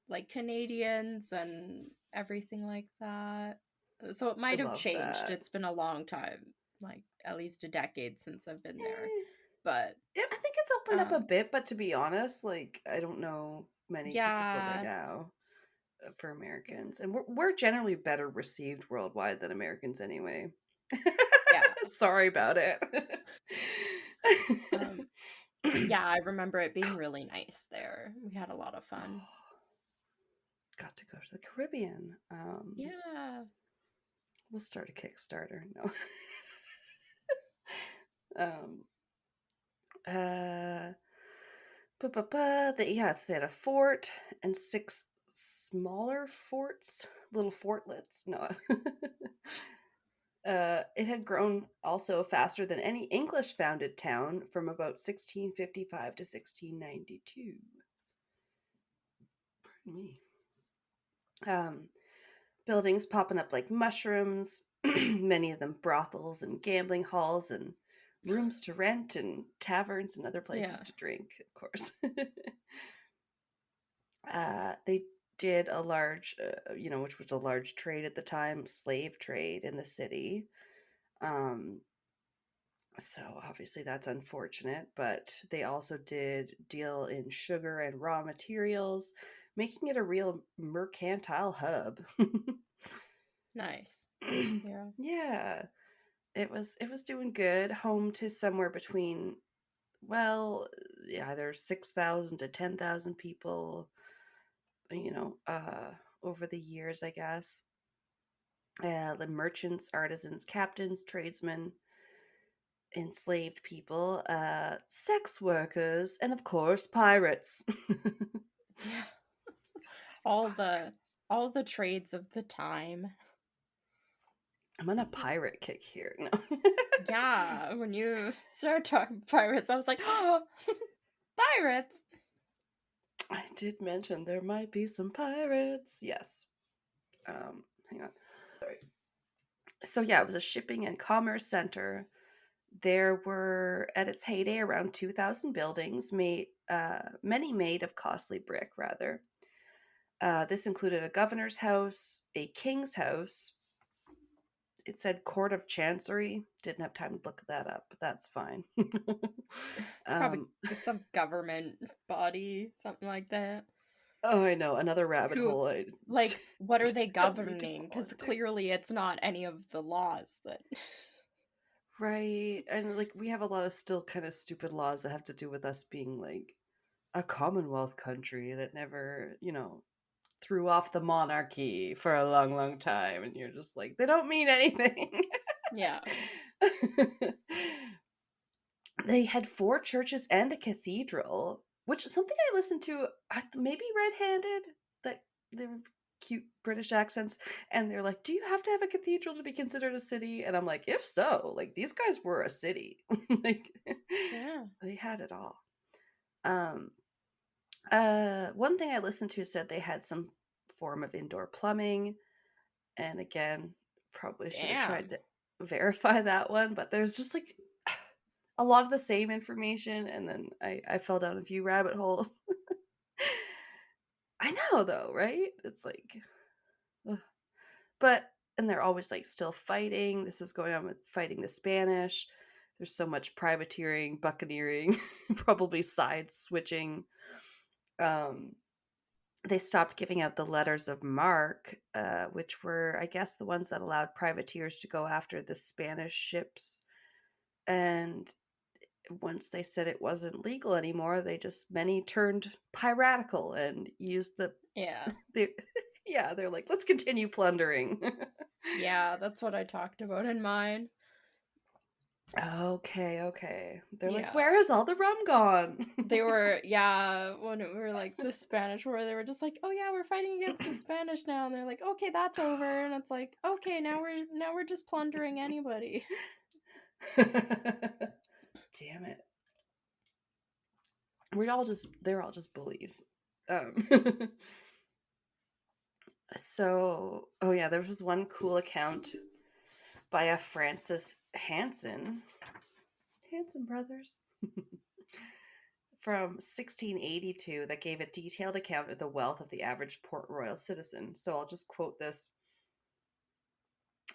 like, Canadians and everything like that. So it I might have love changed. that. It's been a long time, like, at least a decade since I've been there. Eh, But, yeah, I think it's opened up a um, bit, but to be honest, like, I don't know many people go there yeah, now for Americans. And we're generally better received worldwide than Americans anyway. yeah. Sorry about it. Um, yeah, I remember it being really nice there. We had a lot of fun. Oh, got to go to the Caribbean. Yeah. We'll start a Kickstarter. No. um, uh, yeah, they had a fort and six smaller forts, little fortlets. No. It had grown also faster than any English founded town from about 1655 to 1692. Pardon me. Um, Buildings popping up like mushrooms, many of them brothels and gambling halls and rooms to rent and taverns and other places Yeah. to drink, of course. They did a large, which was a large trade at the time, slave trade in the city. Um, so obviously that's unfortunate, but they also did deal in sugar and raw materials, making it a real mercantile hub. Nice. Yeah. Yeah, it was doing good. Home to somewhere between, well, yeah, there's 6,000 to 10,000 people, you know, over the years, I guess. The merchants, artisans, captains, tradesmen, enslaved people, sex workers, and of course, pirates. Yeah. All the Pirates. all the trades of the time. I'm on a pirate kick here. No. Yeah, when you started talking pirates, I was like, oh, pirates. I did mention there might be some pirates. Yes. Hang on. Sorry. So yeah, it was a shipping and commerce center. There were at its heyday around 2,000 buildings, many made of costly brick. Rather, this included a governor's house, a king's house. It said Court of Chancery. Didn't have time to look that up, but that's fine. Probably um, some government body, something like that. oh, I know, another rabbit Who, hole. I like, what are they don't need to governing? fall Because into. clearly it's not any of the laws that. Right, and like we have a lot of still kind of stupid laws that have to do with us being like a Commonwealth country that never, threw off the monarchy for a long, long time, and you're just like, they don't mean anything. Yeah. They had four churches and a cathedral, which is something I listened to, maybe red-handed, that they were cute British accents, and they're like, "Do you have to have a cathedral to be considered a city?" And I'm like, "If so, like these guys were a city, like Yeah. they had it all." Um, One thing I listened to said they had some form of indoor plumbing, and again, probably should have tried Damn. to verify that one, but there's just like a lot of the same information, and then I fell down a few rabbit holes. I know though, right? It's like, ugh. But and they're always like still fighting. This is going on with fighting the Spanish. There's so much privateering, buccaneering, probably side switching. Um, they stopped giving out the letters of marque, which were, I guess, the ones that allowed privateers to go after the Spanish ships. And once they said it wasn't legal anymore, many turned piratical and used Yeah. the yeah, they're like, let's continue plundering. Yeah, that's what I talked about in mine. Okay, okay. They're like, Yeah. where has all the rum gone? They were, yeah, when we were like the Spanish War, they were just like, "Oh yeah, we're fighting against the Spanish now," and they're like, "Okay, that's over," and it's like, "Okay, That's now we're just plundering anybody." right. Damn it. They're all just bullies. Um, oh yeah, there was one cool account by a Francis Hansen brothers, from 1682 that gave a detailed account of the wealth of the average Port Royal citizen. So I'll just quote this,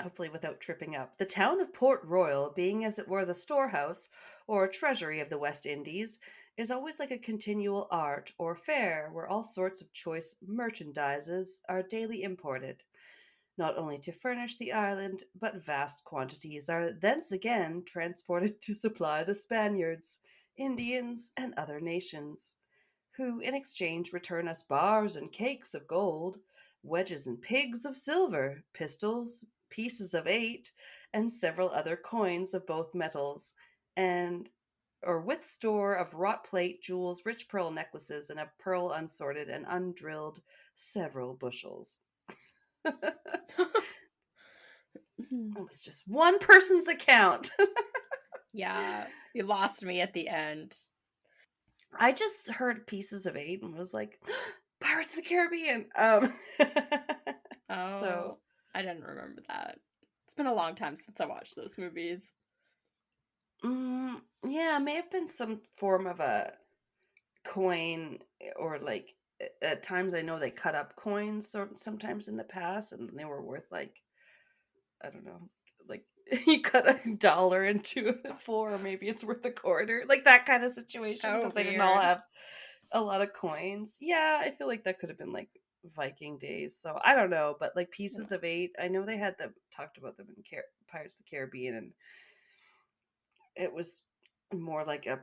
hopefully without tripping up. The town of Port Royal, being as it were the storehouse or treasury of the West Indies, is always like a continual art or fair where all sorts of choice merchandises are daily imported, not only to furnish the island, but vast quantities are thence again transported to supply the Spaniards, Indians, and other nations, who in exchange return us bars and cakes of gold, wedges and pigs of silver, pistols, pieces of eight, and several other coins of both metals, and or with store of wrought plate, jewels, rich pearl necklaces, and of pearl unsorted and undrilled several bushels. It was just one person's account. Yeah, you lost me at the end. I just heard Pieces of Eight and was like, Pirates of the Caribbean. So Oh, I didn't remember that. It's been a long time since I watched those movies. yeah, it may have been some form of a coin, or like at times I know they cut up coins sometimes in the past, and they were worth like, I don't know, like you cut $1 into four, or maybe it's worth a quarter, like that kind of situation, Oh, because they didn't all weird. have a lot of coins. Yeah, I feel like that could have been like Viking days. So I don't know, but like Pieces of Eight, I know they had them talked about them in Pirates of the Caribbean, and it was more like a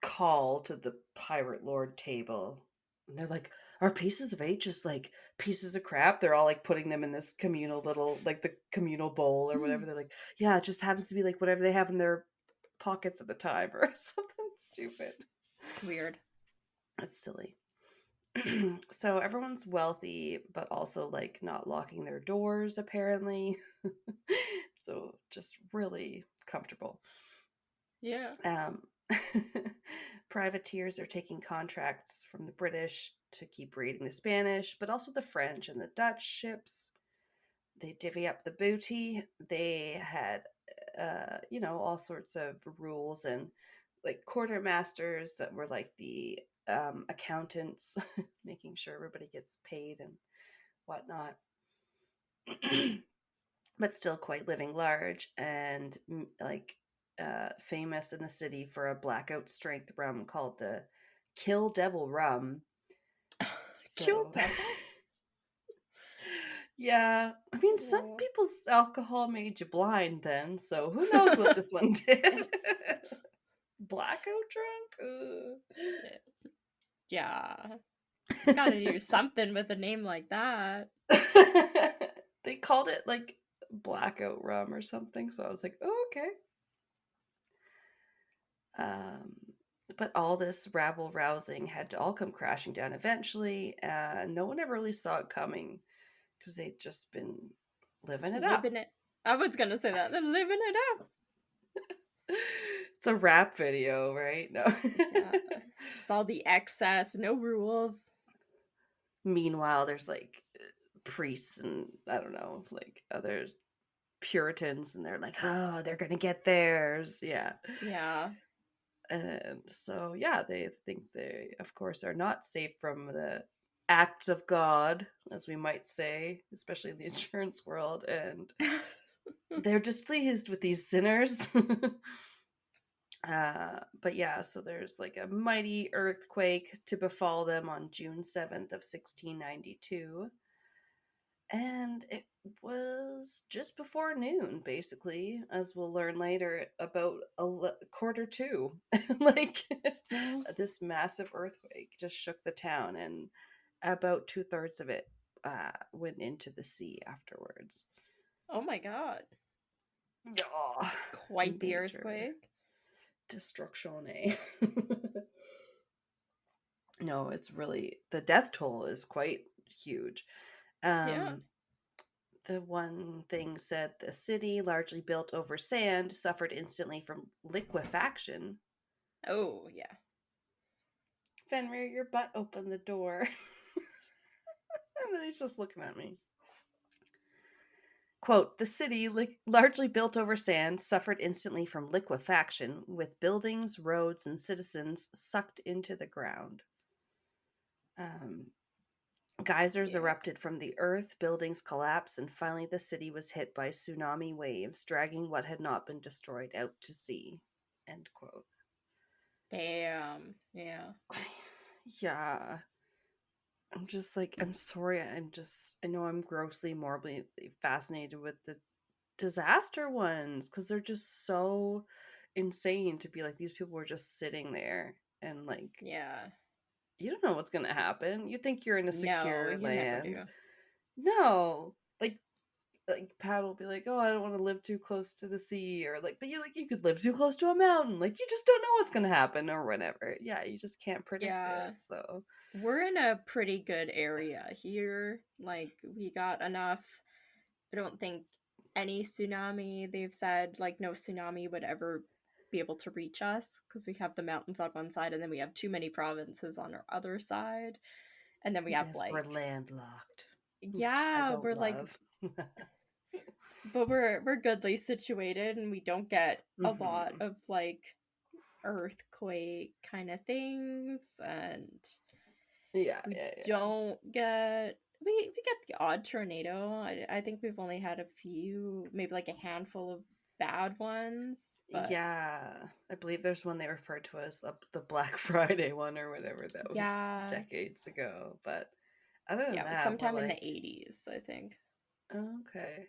call to the pirate lord table. And they're like, are Pieces of Eight just like pieces of crap? They're all like putting them in this communal little, like the communal bowl or whatever. They're like, yeah, it just happens to be like whatever they have in their pockets at the time or something stupid. Weird. It's silly. So everyone's wealthy, but also like not locking their doors, apparently. So just really comfortable. Yeah. Um, Privateers are taking contracts from the British to keep raiding the Spanish, but also the French and the Dutch ships. They divvy up the booty. They had, all sorts of rules and like quartermasters that were like the accountants, making sure everybody gets paid and whatnot. But still quite living large and like famous in the city for a blackout strength rum called the Kill Devil rum. Kill So devil? yeah, I mean, some Oh. people's alcohol made you blind then, so who knows what this one did. Blackout drunk. Yeah. It's got to do something with a name like that. They called it like blackout rum or something, so I was like, oh, okay. Um, but all this rabble rousing had to all come crashing down eventually. No one ever really saw it coming because they'd just been living it up. Living it. I was gonna say that. They're living it up. It's a rap video, right? No. Yeah. It's all the excess, no rules. Meanwhile, there's like priests and I don't know, like other Puritans, and they're like, oh, they're gonna get theirs. Yeah. Yeah. And so, yeah, they think they, of course, are not safe from the acts of God, as we might say, especially in the insurance world. And they're displeased with these sinners. But yeah, so there's like a mighty earthquake to befall them on June 7th of 1692. And it was just before noon, basically, as we'll learn later, about quarter two. Like, Oh, this massive earthquake just shook the town, and about 2/3 of it went into the sea afterwards. oh my god. Oh, Quite the major earthquake. destruction, eh? No, it's really, the death toll is quite huge. Yeah. Um, the one thing said the city, largely built over sand, suffered instantly from liquefaction. Oh, yeah. Fenrir, your butt opened the door. And then he's just looking at me. Quote, the city, largely built over sand, suffered instantly from liquefaction, with buildings, roads, and citizens sucked into the ground. Um, Geysers Yeah. erupted from the earth, buildings collapsed, and finally the city was hit by tsunami waves, dragging what had not been destroyed out to sea. End quote. Damn. Yeah. Yeah. I'm just like, I'm sorry. I know I'm grossly, morbidly fascinated with the disaster ones because they're just so insane to be like, these people were just sitting there and like, Yeah. you don't know what's going to happen. You think you're in a No, secure you never land. do. No. Like Pat will be like, "Oh, I don't want to live too close to the sea," or like, "But you could live too close to a mountain. Like, you just don't know what's gonna happen or whatever." Yeah, you just can't predict Yeah. it. So We're in a pretty good area here. Like, we got enough. I don't think any tsunami, they've said, like, no tsunami would ever be able to reach us because we have the mountains on one side and then we have too many provinces on our other side. And then we have, yes, we're like, landlocked, which I yeah, don't we're like, love. but we're goodly situated and we don't get a lot Hmm. of like earthquake kind of things, and Yeah, we yeah, yeah, don't get we get the odd tornado. I think we've only had a few, maybe like a handful of bad ones, but yeah. I believe there's one they referred to as the Black Friday one or whatever. That was yeah, decades ago. But other than yeah, it was that, we're sometime in the like, 80s, I think. okay.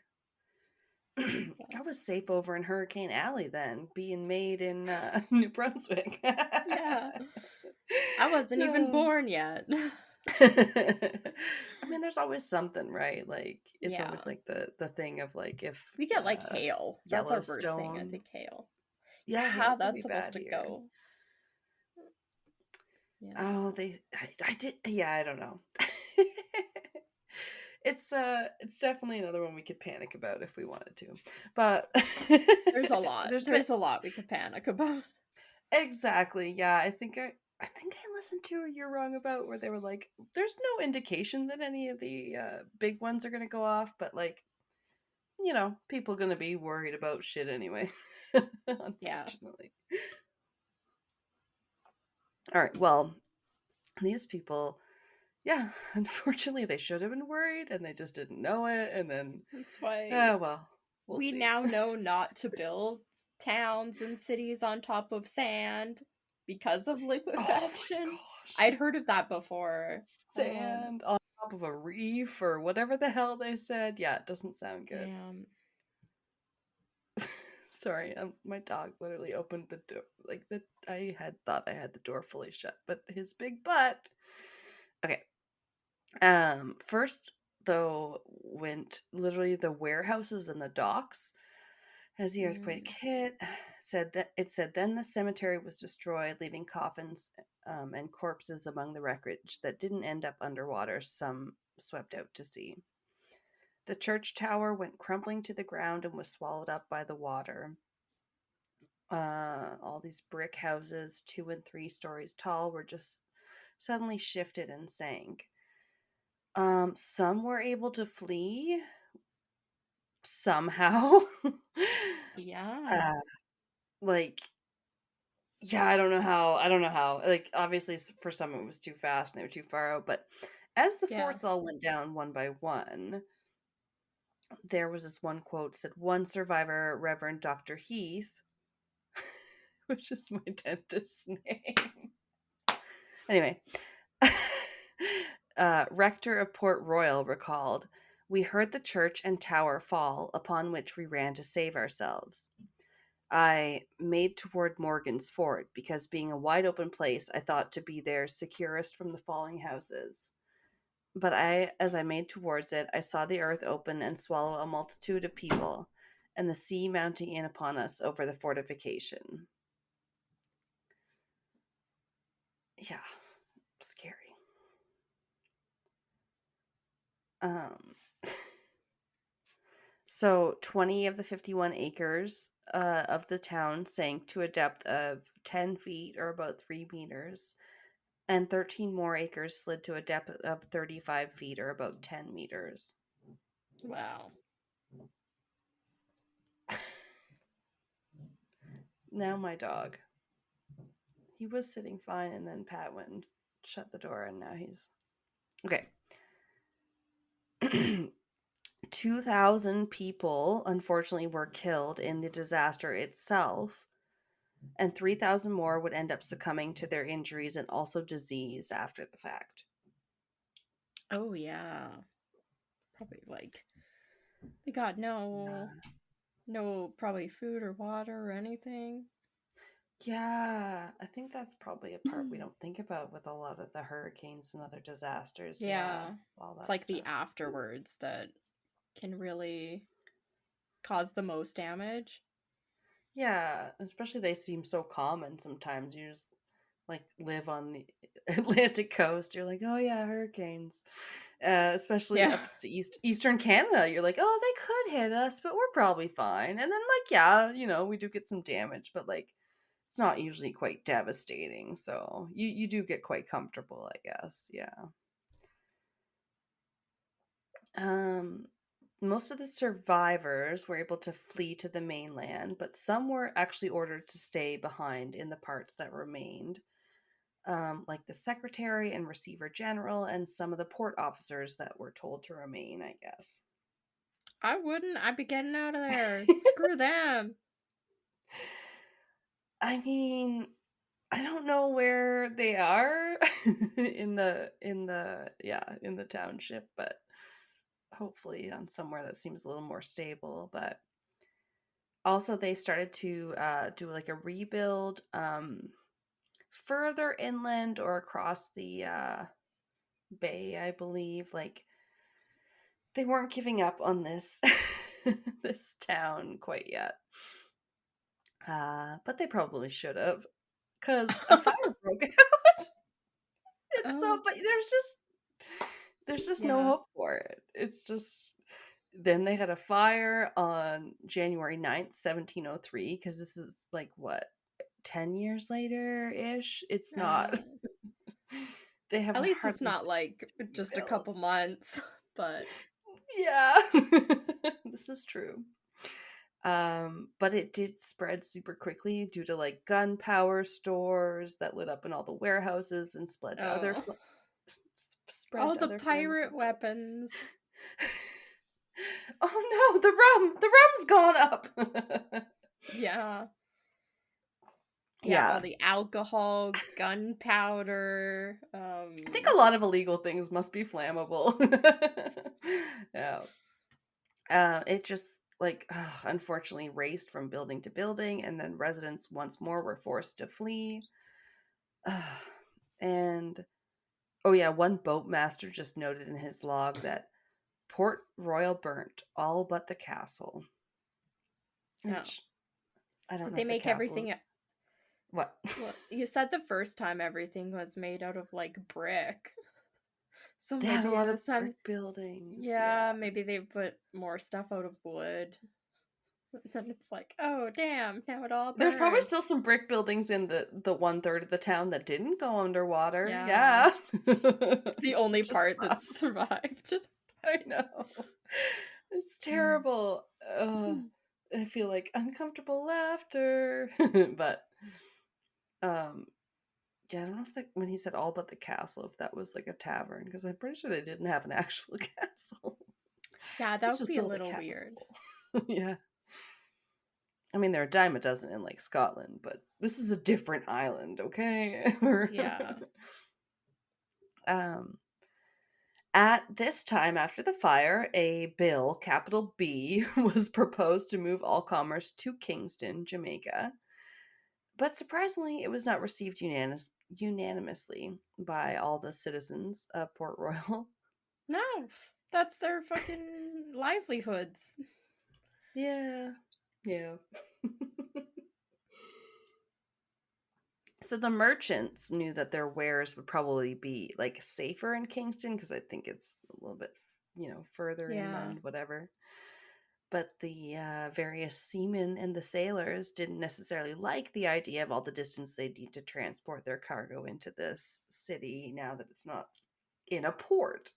But I was safe over in Hurricane Alley then, being made in New Brunswick. yeah, I wasn't even No. born yet. I mean, there's always something, right? Like it's Yeah, always like the thing of like if we get like hail. That's our worst thing, I Yellowstone. think, hail. Yeah, hail Yeah, can be that's bad supposed to here. go. Yeah. Oh, I did. Yeah, I don't know. It's definitely another one we could panic about if we wanted to, but There's a lot. there's been There's a lot we could panic about. exactly, yeah. I think I listened to a You're Wrong About where they were like, there's no indication that any of the big ones are going to go off, but like, people going to be worried about shit anyway. Yeah. Unfortunately. All right, well, these people, yeah, unfortunately, they should have been worried and they just didn't know it. And then, That's why well, we'll we see. now know not to build towns and cities on top of sand because of Oh my liquefaction. gosh. I'd heard of that before. Sand on top of a reef or whatever the hell they said. Yeah, it doesn't sound good. Damn. Sorry, my dog literally opened the door. Like I had thought I had the door fully shut, but his big butt. Okay. First though went literally the warehouses and the docks as the earthquake Mm, hit. Said then the cemetery was destroyed, leaving coffins and corpses among the wreckage that didn't end up underwater. Some swept out to sea. The church tower went crumbling to the ground and was swallowed up by the water. All these brick houses, 2 and 3 stories tall, were just suddenly shifted and sank. Some were able to flee somehow. yeah. uh, like, yeah, I don't know how. I don't know how. Like, obviously, for some it was too fast and they were too far out. But as the Yeah. forts all went down one by one, there was this one quote said one survivor, Reverend Dr. Heath, which is my dentist's name. Anyway, rector of Port Royal recalled, We heard the church and tower fall, upon which we ran to save ourselves. I made toward Morgan's Fort, because being a wide open place, I thought to be there securest from the falling houses. But as I made towards it, I saw the earth open and swallow a multitude of people, and the sea mounting in upon us over the fortification. Yeah, scary. Um, so 20 of the 51 acres of the town sank to a depth of 10 feet or about 3 meters, and 13 more acres slid to a depth of 35 feet or about 10 meters. Wow. Now my dog. He was sitting fine, and then Pat went and shut the door, and now he's... Okay. 2,000 people, unfortunately, were killed in the disaster itself, and 3,000 more would end up succumbing to their injuries and also disease after the fact. Oh, yeah. Probably, like, they got no probably food or water or anything. Yeah, I think that's probably a part we don't think about with a lot of the hurricanes and other disasters. Yeah, all that It's like stuff. the afterwards that can really cause the most damage. Yeah, especially they seem so common sometimes. You just like live on the Atlantic coast. You're like, oh yeah, hurricanes. Especially Yeah. up to Eastern Canada. You're like, oh, they could hit us, but we're probably fine. And then like, yeah, we do get some damage, but like it's not usually quite devastating. So you do get quite comfortable, I guess. Yeah. Most of the survivors were able to flee to the mainland, but some were actually ordered to stay behind in the parts that remained, like the secretary and receiver general, and some of the port officers that were told to remain, I guess. I wouldn't. I'd be getting out of there. Screw them. I mean, I don't know where they are in the township, but hopefully on somewhere that seems a little more stable. But also they started to do like a rebuild further inland or across the bay, I believe. Like they weren't giving up on this this town quite yet. But they probably should have, because a fire broke out. It's so, Oh, but there's just no yeah. hope for it. It's just, then they had a fire on January 9th, 1703, because this is like what, 10 years later ish. It's not. They have At least it's hardly not like just a built. couple months, but Yeah. This is true. But it did spread super quickly due to like gunpowder stores that lit up in all the warehouses and spread to other oh, spread all to the other pirate flammable weapons. Oh no, the rum's gone up. Yeah. Yeah, all Yeah. the alcohol, gunpowder. I think a lot of illegal things must be flammable. Yeah. It just like unfortunately raced from building to building, and then residents once more were forced to flee. And oh yeah, one boatmaster just noted in his log that Port Royal burnt all but the castle. Oh. Which I don't Did know they if the make castle everything? what. Well, you said the first time everything was made out of like brick. So They had a maybe lot of this time, brick buildings, yeah, yeah. maybe they put more stuff out of wood. Then it's like, oh damn, now it all There's probably burned. still some brick buildings in the 1/3 of the town that didn't go underwater. Yeah. Yeah. It's the only Just part that sucks. survived. I know. It's terrible. I feel like uncomfortable laughter. But um yeah, I don't know if when he said all but the castle, if that was like a tavern, because I'm pretty sure they didn't have an actual castle. Yeah, that Let's would just be a build a little weird. castle. Yeah. I mean, there are a dime a dozen in like Scotland, but this is a different island, okay? Yeah. um, At this time after the fire, a bill, capital B, was proposed to move all commerce to Kingston, Jamaica. But surprisingly, it was not received unanimously by all the citizens of Port Royal. No, that's their fucking livelihoods. Yeah. Yeah. So the merchants knew that their wares would probably be like safer in Kingston because I think it's a little bit, further Yeah. inland, whatever. But the various seamen and the sailors didn't necessarily like the idea of all the distance they need to transport their cargo into this city now that it's not in a port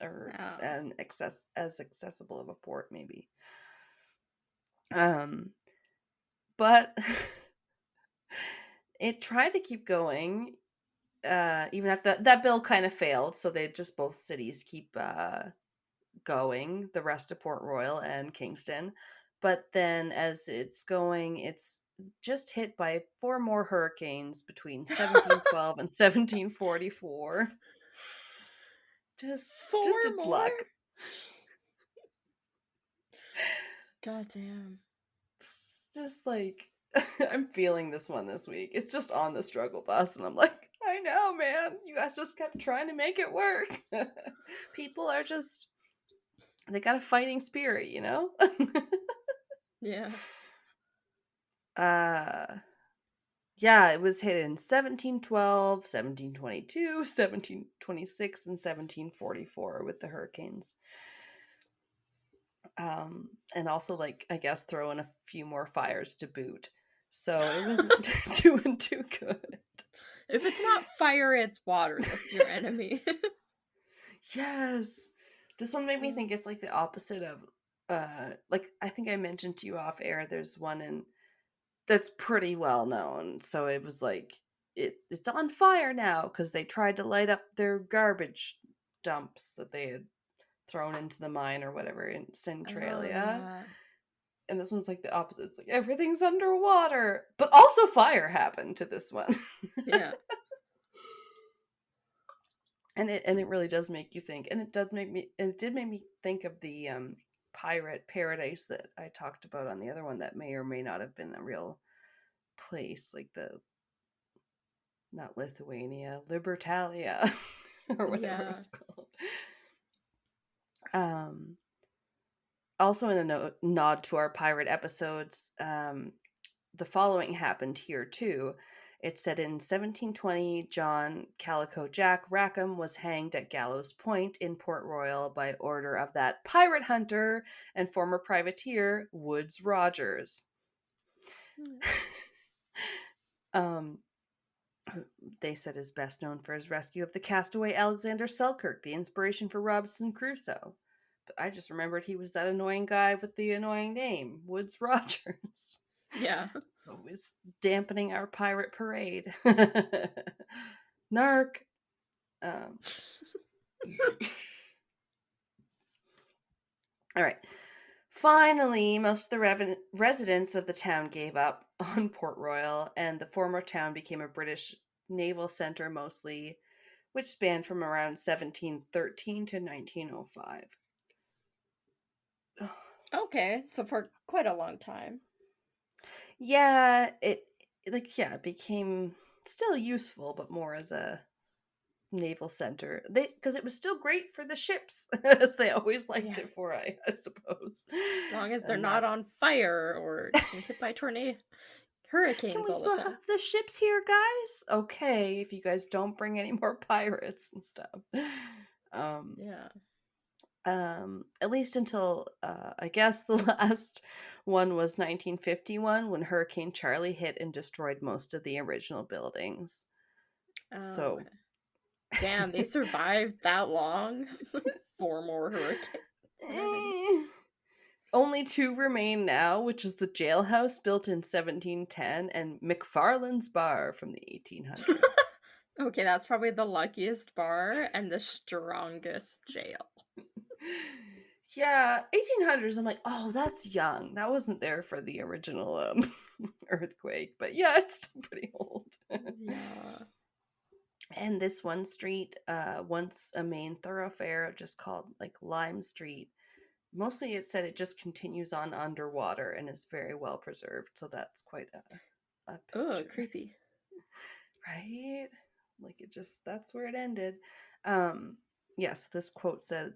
or Oh. as accessible of a port, maybe. But it tried to keep going even after that bill kind of failed, so they just both cities keep going, the rest of Port Royal and Kingston. But then as it's going, it's just hit by four more hurricanes between 1712 and 1744. Just Four its more? luck. God damn. It's just like I'm feeling this one this week. It's just on the struggle bus, and I'm like, I know, man. You guys just kept trying to make it work. People are just they got a fighting spirit, you know? Yeah. uh yeah, it was hit in 1712, 1722, 1726, and 1744 with the hurricanes. And also, like, I guess throw in a few more fires to boot. So it wasn't doing too good. If it's not fire, it's water. That's your enemy. Yes. This one made me think it's like the opposite of like I think I mentioned to you off air there's one in that's pretty well known. So it was like it's on fire now because they tried to light up their garbage dumps that they had thrown into the mine or whatever in Oh, Centralia. yeah. And this one's like the opposite. It's like everything's underwater, but also fire happened to this one. Yeah. And it really does make you think, and it did make me think of the pirate paradise that I talked about on the other one that may or may not have been a real place, like the not Lithuania, Libertalia, or whatever Yeah. it's called. Um, Also, in a nod to our pirate episodes, the following happened here too. It said in 1720, John Calico Jack Rackham was hanged at Gallows Point in Port Royal by order of that pirate hunter and former privateer Woodes Rogers. um, they said is best known for his rescue of the castaway Alexander Selkirk, the inspiration for Robinson Crusoe. But I just remembered he was that annoying guy with the annoying name, Woodes Rogers. Yeah. So it was dampening our pirate parade. Narc. Um, all right. Finally, most of the residents of the town gave up on Port Royal, and the former town became a British naval center mostly, which spanned from around 1713 to 1905. Okay, so for quite a long time. Yeah, it became still useful, but more as a naval center. Because it was still great for the ships, as they always liked Yeah. it for, I suppose. As long as they're And not that's on fire or getting hit by tornado can hurricanes we all the still time. have the ships here, guys? Okay, if you guys don't bring any more pirates and stuff. Um, Yeah. at least until I guess the last one was 1951 when Hurricane Charlie hit and destroyed most of the original buildings. Oh, So damn, they survived that long? Four more hurricanes and everything. only two remain now, which is the jailhouse built in 1710 and McFarland's Bar from the 1800s. Okay, that's probably the luckiest bar and the strongest jail. Yeah, 1800s. I'm like, oh, that's young. That wasn't there for the original earthquake, but yeah, it's still pretty old. Yeah. And this one street, once a main thoroughfare, just called like Lime Street. Mostly it said it just continues on underwater and is very well preserved. So that's quite a Oh, picture. creepy. Right? Like it just, that's where it ended. Um, yes, this quote said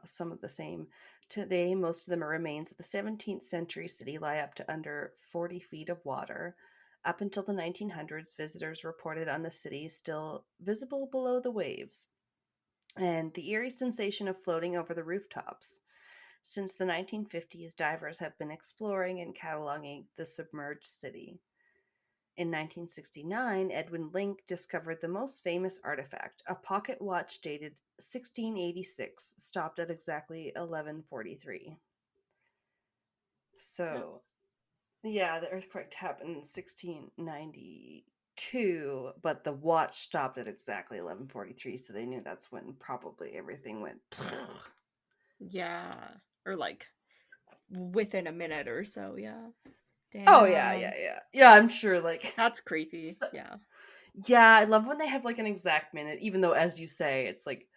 some of the same. Today, most of the remains of the 17th century city lie up to under 40 feet of water. Up until the 1900s, visitors reported on the city still visible below the waves, and the eerie sensation of floating over the rooftops. Since the 1950s, divers have been exploring and cataloging the submerged city. In 1969, Edwin Link discovered the most famous artifact, a pocket watch dated 1686, stopped at exactly 1143. Oh, So, yeah, the earthquake happened in 1692, but the watch stopped at exactly 1143, so they knew that's when probably everything went. yeah. Or like within a minute or so, yeah. Oh, yeah, Damn. yeah, yeah. Yeah, I'm sure, like. That's creepy. Yeah. Yeah, I love when they have like an exact minute, even though, as you say, it's like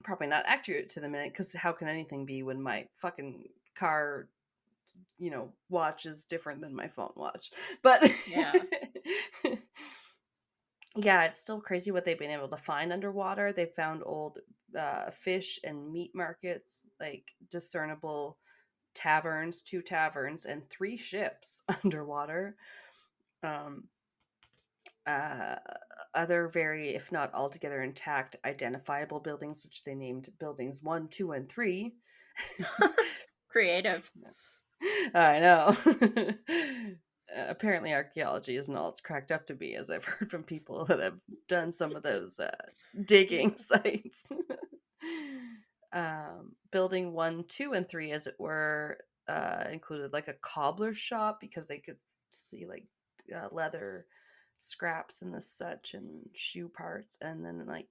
probably not accurate to the minute, because how can anything be when my fucking car, watch is different than my phone watch? But Yeah. yeah, it's still crazy what they've been able to find underwater. They found old fish and meat markets, like discernible taverns, 2 taverns, and 3 ships underwater. Um, uh, Other very, if not altogether intact, identifiable buildings, which they named buildings 1, 2, and 3. Creative. I know. Apparently, archaeology isn't all it's cracked up to be, as I've heard from people that have done some of those digging Yeah. sites. Building 1, 2, and 3, as it were, included like a cobbler shop because they could see like leather scraps and the such and shoe parts, and then like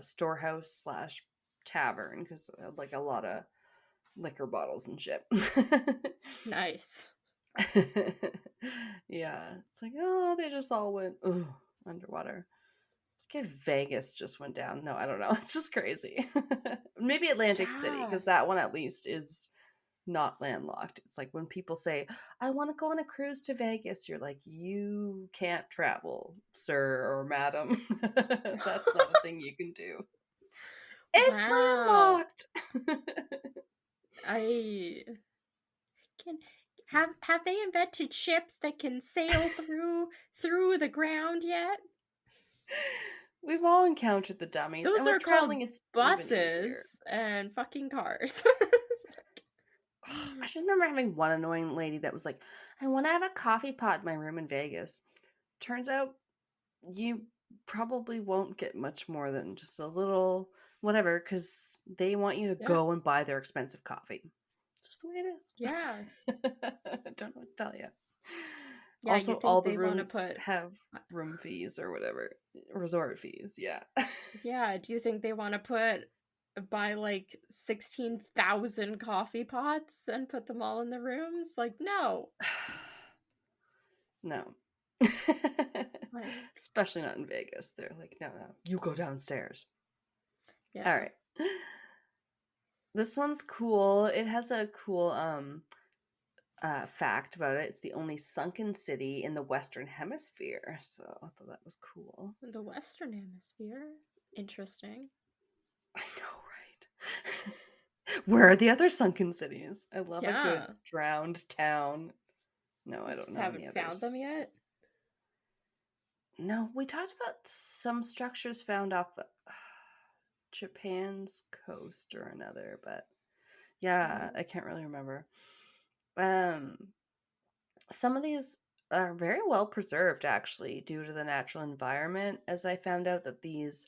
storehouse slash tavern because like a lot of liquor bottles and shit. Nice. Yeah, it's like, oh, they just all went underwater. It's like if Vegas just went down. No, I don't know. It's just crazy. Maybe Atlantic City, Yeah. because that one at least is not landlocked. It's like when people say, I want to go on a cruise to Vegas, you're like, you can't travel, sir or madam. That's not a thing you can do. It's Wow. landlocked. I can have they invented ships that can sail through the ground yet? We've all encountered the dummies, and Those with are called traveling, it's even easier. buses and fucking cars. I just remember having one annoying lady that was like, I want to have a coffee pot in my room in Vegas. Turns out you probably won't get much more than just a little whatever because they want you to Yeah. go and buy their expensive coffee. Just the way it is. Yeah. I don't know what to tell you. Yeah, Also, you all think the they want to rooms put have room fees or whatever, resort fees. Yeah. Yeah, do you think they want to buy like 16,000 coffee pots and put them all in the rooms? Like, no. No. Like, Especially not in Vegas. They're like, no, no, you go downstairs. All yeah. right. This one's cool. It has a cool fact about it. It's the only sunken city in the Western Hemisphere. So I thought that was cool. The Western Hemisphere. Interesting. I know, right? Where are the other sunken cities? I love a good Yeah. drowned town. No, I You don't just know any haven't found others. them yet? No, we talked about some structures found off Japan's coast or another, but yeah, Oh. I can't really remember. Um, some of these are very well preserved actually due to the natural environment, as I found out that these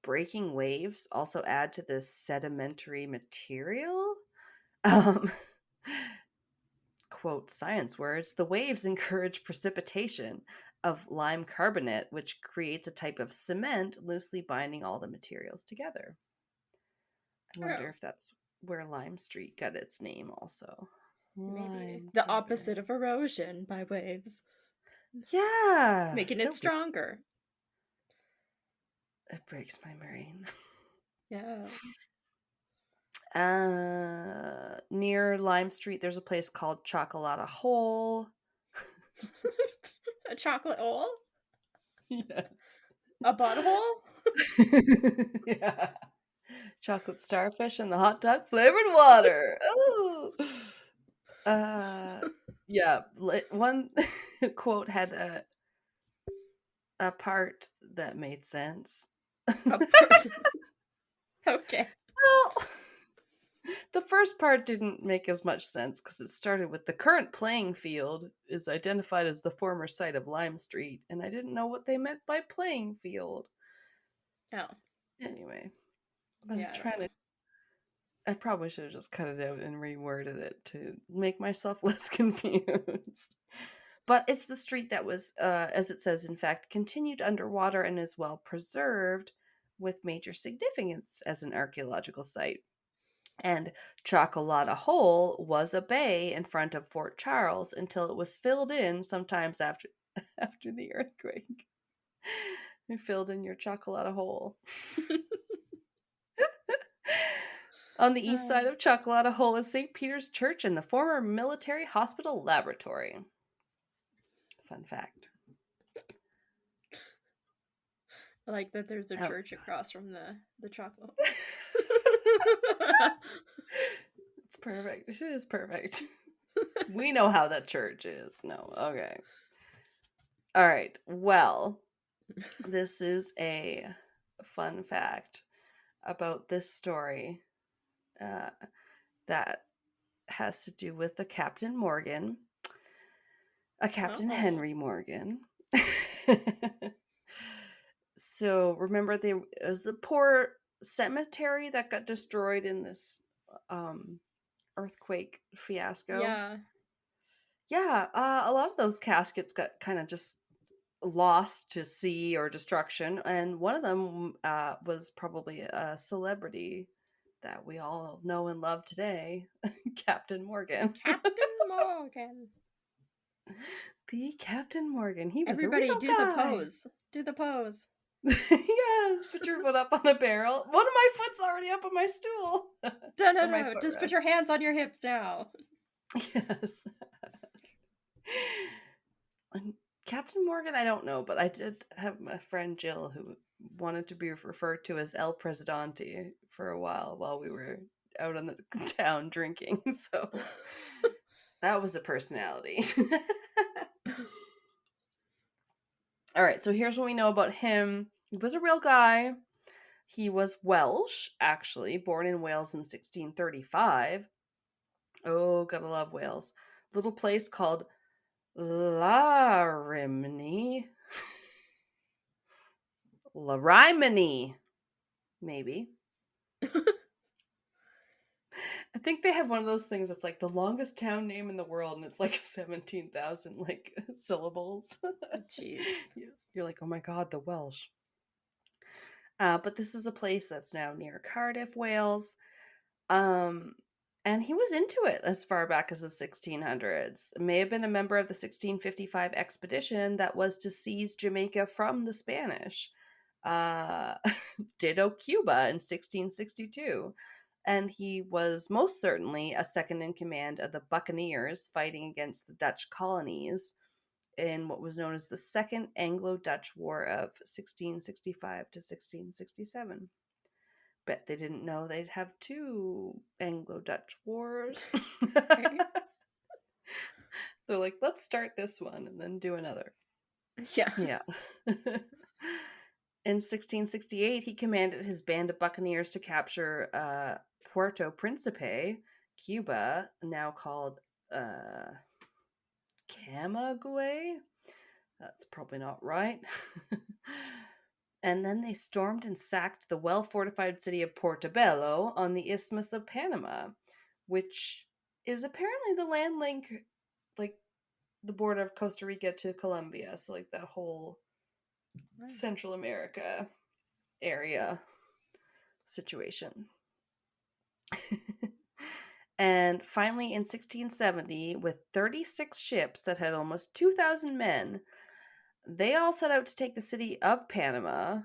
breaking waves also add to this sedimentary material. Um, quote science words, the waves encourage precipitation of lime carbonate, which creates a type of cement loosely binding all the materials together. I wonder Oh. if that's where Lime Street got its name also. Maybe Lime the opposite carbonate. of erosion by waves. It's Yeah, making it so weird. stronger. It breaks my brain. Yeah. Near Lime Street, there's a place called Chocolata Hole. A chocolate hole? Yes. A butthole? Yeah. Chocolate starfish and the hot dog flavored water. Ooh. Yeah. One quote had a part that made sense. A per- okay. Well, the first part didn't make as much sense because it started with the current playing field is identified as the former site of Lime Street, and I didn't know what they meant by playing field. Oh. Anyway, I was Yeah, I don't trying to. know. I probably should have just cut it out and reworded it to make myself less confused. But it's the street that was, as it says, in fact, continued underwater and is well preserved with major significance as an archaeological site. And Chocolata Hole was a bay in front of Fort Charles until it was filled in sometimes after after the earthquake. You filled in your Chocolata Hole. On the east side of Chocolata Hole is St. Peter's Church and the former military hospital laboratory. Fun fact. I like that there's a Oh. church across from the chocolate. It's perfect. It is perfect. We know how that church is. No, okay. All right. Well, this is a fun fact about this story that has to do with the Captain Morgan, a Captain Uh-oh. Henry Morgan. So remember, there was a poor cemetery that got destroyed in this earthquake fiasco. Yeah. Yeah, a lot of those caskets got kind of just lost to sea or destruction, and one of them was probably a celebrity that we all know and love today, Captain Morgan. Captain Morgan. The Captain Morgan. He was a Everybody real do the guy. pose. Do the pose. Yes, put your foot up on a barrel. One of my foot's already up on my stool. No, no, Or my no. Just put your footrest. hands on your hips now. Yes. And Captain Morgan, I don't know, but I did have a friend Jill who wanted to be referred to as El Presidente for a while we were out on the town drinking. So that was a personality. All right, so here's what we know about him. He was a real guy. He was Welsh, actually, born in Wales in 1635. Oh, gotta love Wales. Little place called Larimini. Larimini, maybe. I think they have one of those things that's like the longest town name in the world, and it's like 17,000 like syllables. Jeez. You're like, oh my god, the Welsh. But this is a place that's now near Cardiff, Wales. Um, and he was into it as far back as the 1600s. May have been a member of the 1655 expedition that was to seize Jamaica from the Spanish. Uh, ditto Cuba in 1662. And he was most certainly a second in command of the Buccaneers fighting against the Dutch colonies in what was known as the Second Anglo-Dutch War of 1665 to 1667. Bet they didn't know they'd have two Anglo-Dutch wars. Right? They're like, let's start this one and then do another. Yeah. Yeah. In 1668, he commanded his band of buccaneers to capture Puerto Principe, Cuba, now called Camagüey. That's probably not right. And then they stormed and sacked the well-fortified city of Portobello on the Isthmus of Panama, which is apparently the land link, like the border of Costa Rica to Colombia. So like that whole Central America area situation. And finally, in 1670, with 36 ships that had almost 2,000 men, they all set out to take the city of Panama.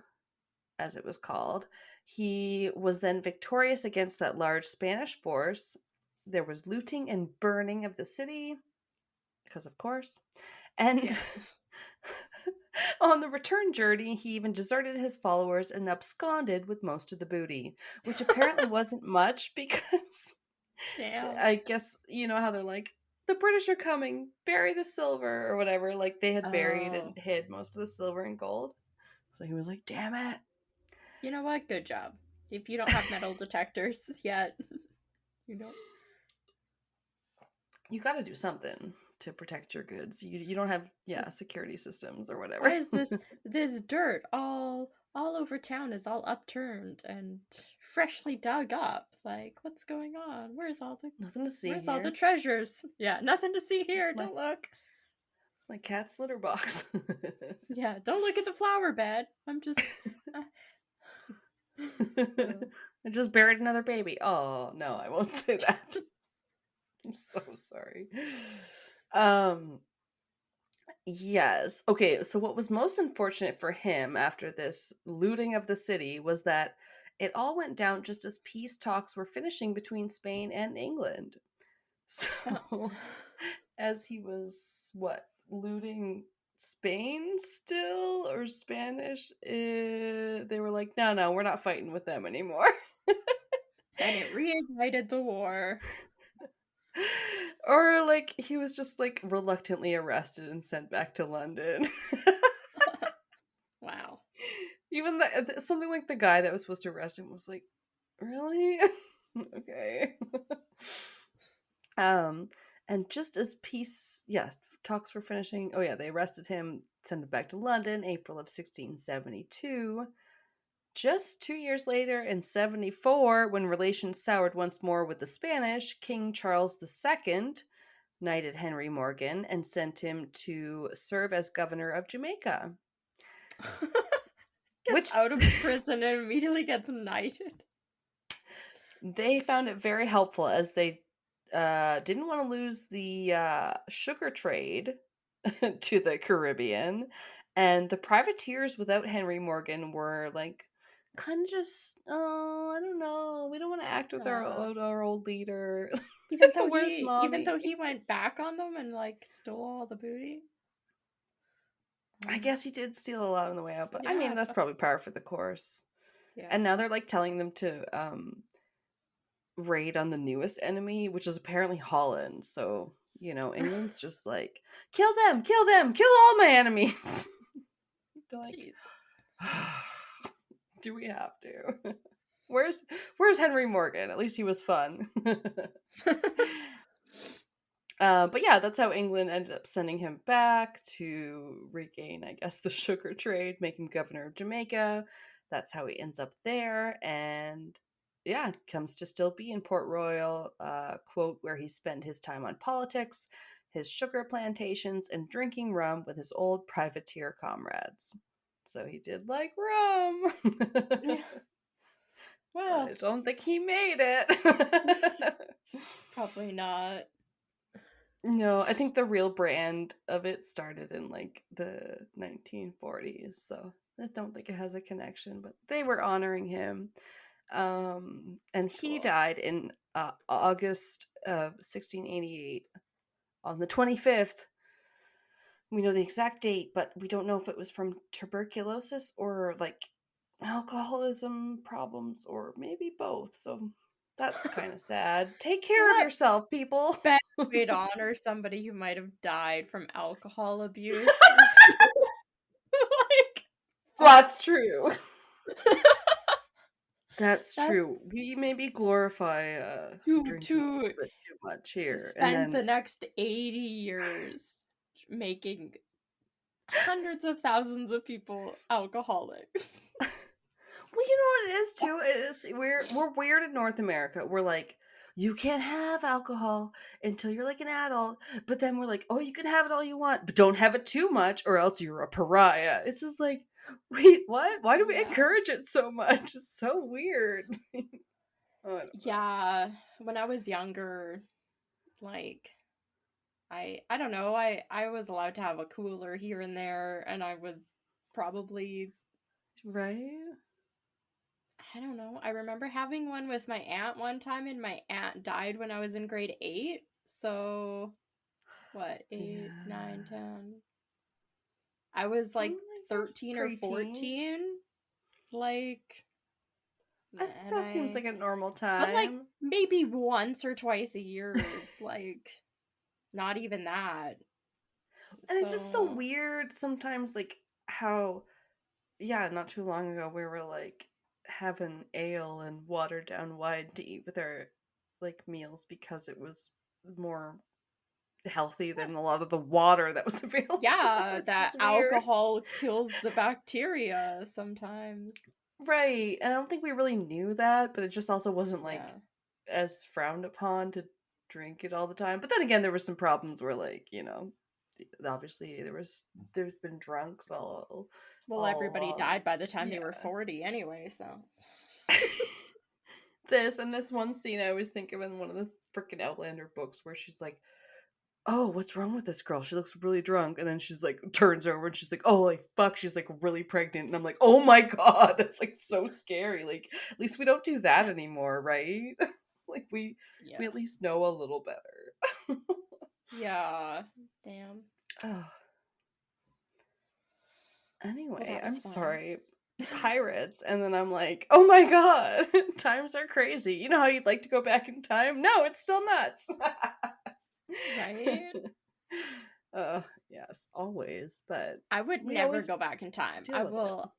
as it was called. He was then victorious against that large Spanish force. There was looting and burning of the city, because of course. And Yeah. on the return journey, he even deserted his followers and absconded with most of the booty, which apparently wasn't much because Damn. I guess you know how they're like, the British are coming, bury the silver or whatever. Like they had buried and Oh. hid most of the silver and gold. So he was like, damn it. You know what? Good job. If you don't have metal detectors yet, you don't. You got to do something to protect your goods. You don't have security systems or Why whatever. is this dirt all over town is all upturned and freshly dug up? Like, what's going on? Nothing to see Where's all the here. treasures? Yeah, nothing to see here. It's my Don't look. it's my cat's litter box. Yeah, don't look at the flower bed. I'm just I just buried another baby. Oh no, I won't say that. I'm so sorry. Um yes. Okay, so what was most unfortunate for him after this looting of the city was that it all went down just as peace talks were finishing between Spain and England. So as he was looting Spain still or Spanish, they were like, no, we're not fighting with them anymore. and it reignited the war. Or like he was just like reluctantly arrested and sent back to London. Wow. Even something like the guy that was supposed to arrest him was like, really? Okay. um and just as peace talks were finishing, they arrested him, sent him back to London, April of 1672. Just 2 years later, in 74, when relations soured once more with the Spanish, King Charles II knighted Henry Morgan and sent him to serve as governor of Jamaica. Gets Which out of prison and immediately gets knighted. they found it very helpful, as they didn't want to lose the sugar trade to the Caribbean. And the privateers without Henry Morgan were like, kind of just, oh, I don't know. We don't want to act with our old leader. Where's Even mommy? though he went back on them and like stole all the booty. I guess he did steal a lot on the way out, but I Yeah, mean, that's probably par for the course. yeah. And now they're like telling them to raid on the newest enemy, which is apparently Holland. So, England's just like, kill them, kill all my enemies. They're like, Jesus. do we have to? Where's Henry Morgan? At least he was fun. But yeah, that's how England ended up sending him back to regain, I guess, the sugar trade, make him governor of Jamaica. That's how he ends up there. And yeah, comes to still be in Port Royal, quote, where he spent his time on politics, his sugar plantations, and drinking rum with his old privateer comrades. So he did like rum. Yeah. But Well, I don't think he made it. probably not. No, I think the real brand of it started in like the 1940s, so I don't think it has a connection, but they were honoring him. And he Cool. died in August of 1688 on the 25th. We know the exact date, but we don't know if it was from tuberculosis or like alcoholism problems or maybe both. So that's kind of sad. Take care of What yourself, people. best way to honor somebody who might have died from alcohol abuse? Like, That's true. That's that's true. We maybe glorify drinking a to little bit too much here, and spend the then next 80 years making hundreds of thousands of people alcoholics. well, you know what it is too. It is we're weird in North America. We're like, you can't have alcohol until you're like an adult, but then we're like, oh, you can have it all you want, but don't have it too much, or else you're a pariah. It's just like, wait, what? Why do we Yeah. encourage it so much? It's so weird. Oh, I don't know. Yeah, when I was younger, like I don't know, I was allowed to have a cooler here and there and I was probably Right? I don't know. I remember having one with my aunt one time, and my aunt died when I was in grade 8. So, what, 8, Yeah. 9, 10? I was I'm like like thirteen a or preteen. 14. Like, I think and that seems I. like a normal But like time. maybe once or twice a year. Like, not even that. And it's just so So, weird sometimes, like, how, yeah, not too long ago we were like having ale and watered down wine to eat with our like meals because it was more healthy than a lot of the water that was available. yeah, It's that just weird. alcohol kills the bacteria sometimes. Right. And I don't think we really knew that, but it just also wasn't like Yeah. as frowned upon to drink it all the time. But then again, there were some problems where, like, obviously there's been drunks Well, all everybody along. died by the time they were Yeah. 40 anyway, so. This one scene I always think of in one of the freaking Outlander books where she's like, "Oh, what's wrong with this girl? She looks really drunk." And then she's like, turns over and she's like, "Oh, like fuck, she's like really pregnant." And I'm like, "Oh my god, that's like so scary." Like, at least we don't do that anymore, right? Like we Yeah. at least know a little better. Yeah. Damn. Oh, Well, anyway, that was I'm fun. sorry. Pirates, and then I'm like, "Oh my god, times are crazy." You know how you'd like to go back in time? No, it's still nuts. Right? uh, yes, always, but I would we never always go back in time. deal I with it. will,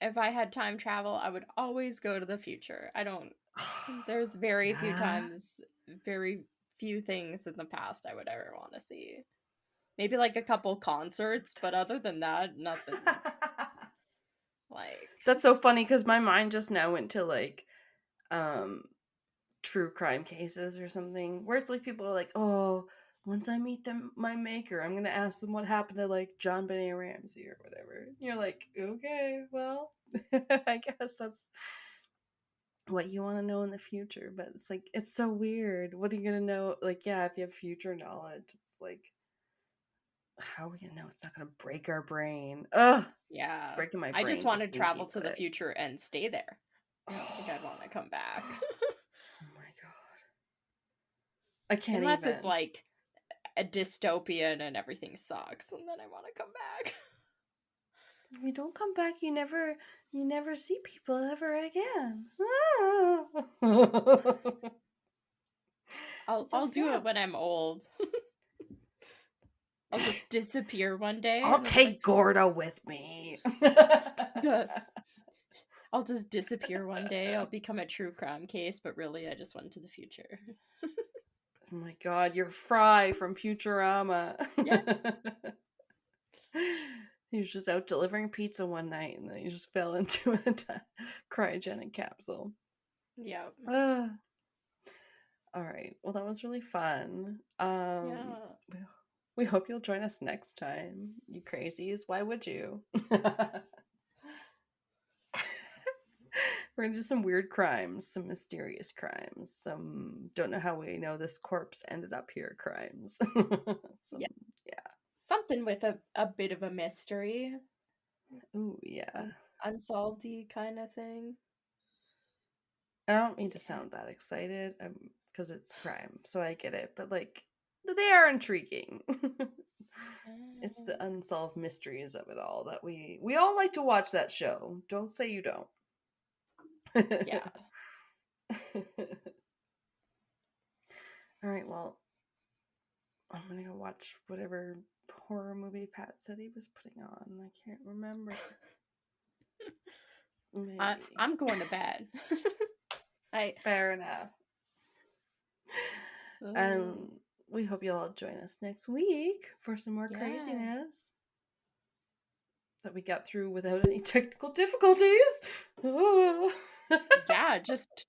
if I had time travel, I would always go to the future. I don't, there's very few Yeah. times, very few things in the past I would ever want to see. Maybe like a couple So concerts, but other than that, nothing. tough. Like, That's so funny because my mind just now went to like um true crime cases or something where it's like people are like, "Oh, once I meet them my maker, I'm gonna ask them what happened to like John Benet Ramsey or whatever." And you're like, "Okay, well, I guess that's what you want to know in the future." But it's like it's so weird. What are you gonna know? Like, yeah, if you have future knowledge, it's like, how are we gonna know it's not gonna break our brain? Ugh, it's yeah. breaking my I just brain want to just travel thinking to about the it. future and stay there. I don't think I'd want to Oh, come back. oh my god, I can't Unless it's even. like a dystopian and everything sucks, and then I want to come back. If you don't come back, you never see people ever again. I'll So do it sad. when I'm old. I'll just disappear one day, I'll and then it's like take Gordo with me. the I'll just disappear one day. I'll become a true crime case, but really, I just went to the future. Oh my god, you're Fry from Futurama. Yeah. He was just out delivering pizza one night and then he just fell into a cryogenic capsule. Yeah. Ah. All right. Well, that was really fun. Yeah. We we hope you'll join us next time, you crazies. Why would you? We're gonna do some weird crimes, some mysterious crimes, some don't know how we know this corpse ended up here crimes. Some, Yeah. yeah. Something with a bit of a mystery, Ooh, yeah. unsolved kind of thing. I don't mean to Yeah. sound that excited, because it's crime, so I get it. But like, they are intriguing. It's the unsolved mysteries of it all that we all like to watch that show. Don't say you don't. Yeah. All right, well, I'm gonna go watch whatever horror movie Pat said he was putting on. I can't remember. Maybe. I'm going to bed. I Fair enough. uh, And we hope you'll all join us next week for some more yeah. craziness that we got through without any technical difficulties. Oh. Yeah, just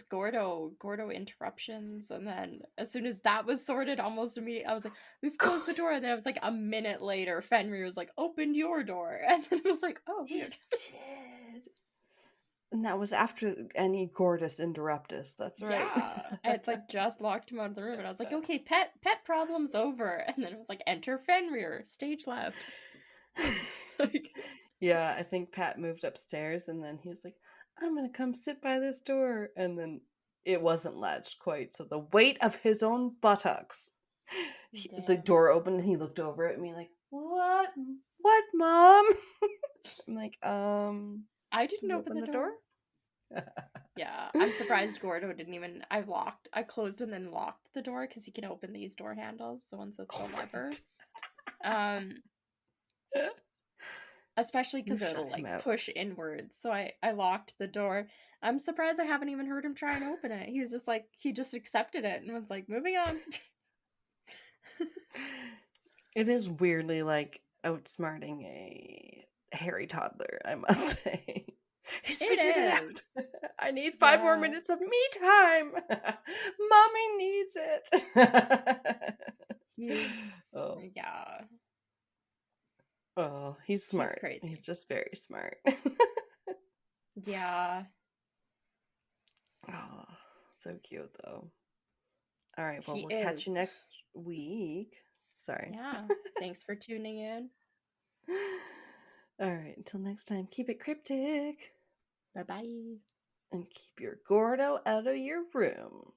Gordo interruptions, and then as soon as that was sorted, almost immediately I was like, "We've closed the door," and then it was like a minute later, Fenrir was like, "Open your door," and then it was like, "Oh, He weird." did. And that was after any Gordus interruptus. That's right. Yeah, I had like just locked him out of the room, and I was like, "Okay, pet problems over," and then it was like, "Enter Fenrir, stage left." Like, Yeah, I think Pat moved upstairs and then he was like, I'm gonna come sit by this door. And then it wasn't latched quite, so the weight of his own buttocks. The Damn. door opened and he looked over at me like, what? What, Mom? I'm like, I can didn't you open open the the door. door? Yeah, I'm surprised Gordo didn't even. I closed and then locked the door because he can open these door handles, the ones with the lever. Especially You because shut it'll him like out. push inwards. So I locked the door. I'm surprised I haven't even heard him try and open it. He was just like, he just accepted it and was like, moving on. It is weirdly like outsmarting a hairy toddler, I must say. He's It figured it is. out. I need 5 more Yeah. minutes of me time. Mommy needs it. He's, Oh, yeah. oh, he's He's smart. He's crazy. just very smart. Yeah. Oh, so cute though. All right, well, He we'll catch you is. next week. Sorry. Yeah. Thanks for tuning in. All right, until next time, keep it cryptic. Bye bye. And keep your Gordo out of your room.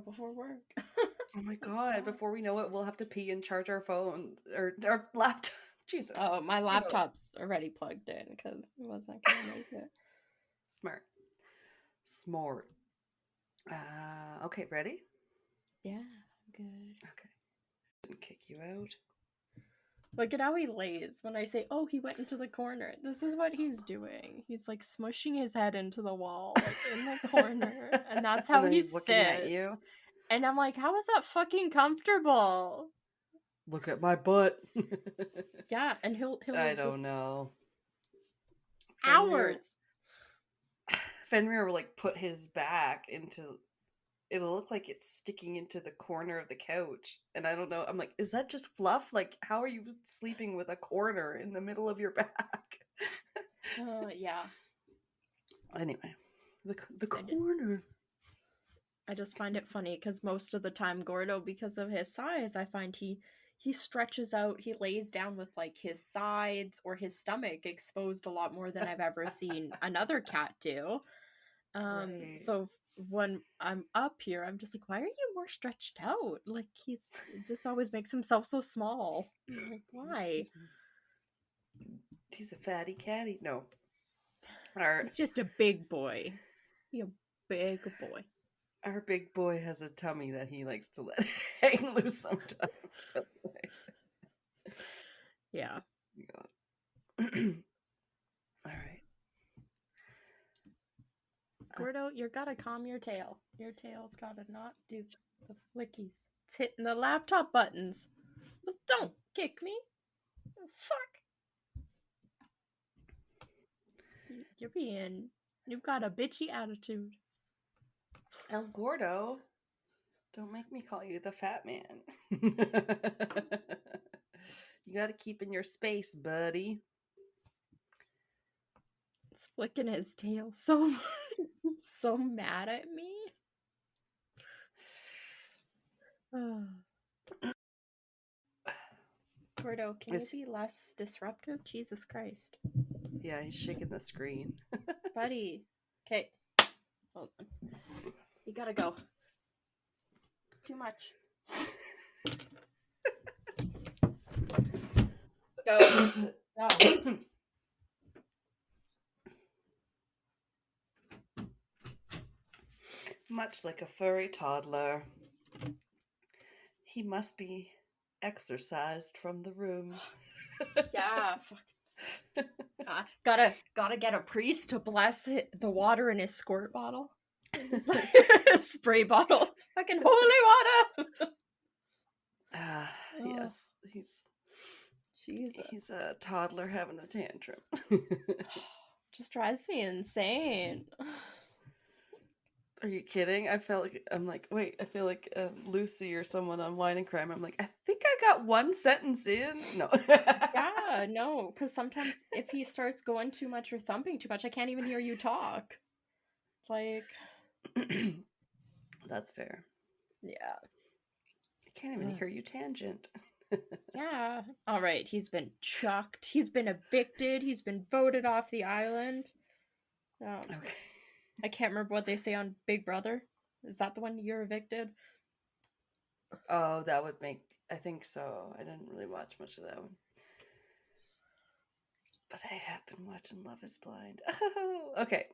Before work. Oh my god, before we know it, we'll have to pee and charge our phones or our laptop. Jesus. Oh, my Ew. laptop's already plugged in because it wasn't gonna make it. Smart. Smart. Okay, ready? Yeah, I'm good. Okay. Didn't kick you out. Look at how he lays when I say, oh, he went into the corner. This is what he's doing. He's like smushing his head into the wall, like in the corner. And that's how And then he he's looking at sits. you. And I'm like, how is that fucking comfortable? Look at my butt. Yeah, and he'll I just don't know. hours. Fenrir will like put his back into, it'll look like it's sticking into the corner of the couch. And I don't know. I'm like, is that just fluff? Like, how are you sleeping with a corner in the middle of your back? Yeah. Anyway, the corner. I just find it funny because most of the time Gordo, because of his size, I find he stretches out, he lays down with like his sides or his stomach exposed a lot more than I've ever seen another cat do. Right. So when I'm up here, I'm just like, why are you more stretched out? Like he just always makes himself so small. I'm like, why? He's a fatty catty. No. He's just a big boy. He a big boy. Our big boy has a tummy that he likes to let hang loose sometimes. That's what I say. Yeah. All right. Gordo, you gotta calm your tail. Your tail's gotta not do the flickies. It's hitting the laptop buttons. Well, don't kick me. Fuck. You've got a bitchy attitude. El Gordo, don't make me call you the fat man. You gotta keep in your space, buddy. He's flicking his tail so so mad at me. Gordo, can you be less disruptive? Jesus Christ. Yeah, he's shaking the screen. Buddy. Okay. Hold on. You gotta go. It's too much. Go. Go. Much like a furry toddler, he must be exorcised from the room. Yeah. Gotta get a priest to bless the water in his squirt bottle. Spray bottle. Fucking holy water. Yes, he's a toddler having a tantrum. Just drives me insane. Are you kidding? I feel like Lucy or someone on Wine and Crime. I'm like, I think I got one sentence in. No. Yeah. Yeah, no, because sometimes if he starts going too much or thumping too much, I can't even hear you talk. It's like, That's fair. yeah. I can't even hear you tangent. Yeah. All right, he's been chucked. He's been evicted. He's been voted off the island. Okay. I can't remember what they say on Big Brother. Is that the one you're evicted? Oh, that would make. I think so. I didn't really watch much of that one. But I have been watching Love is Blind. Oh, okay.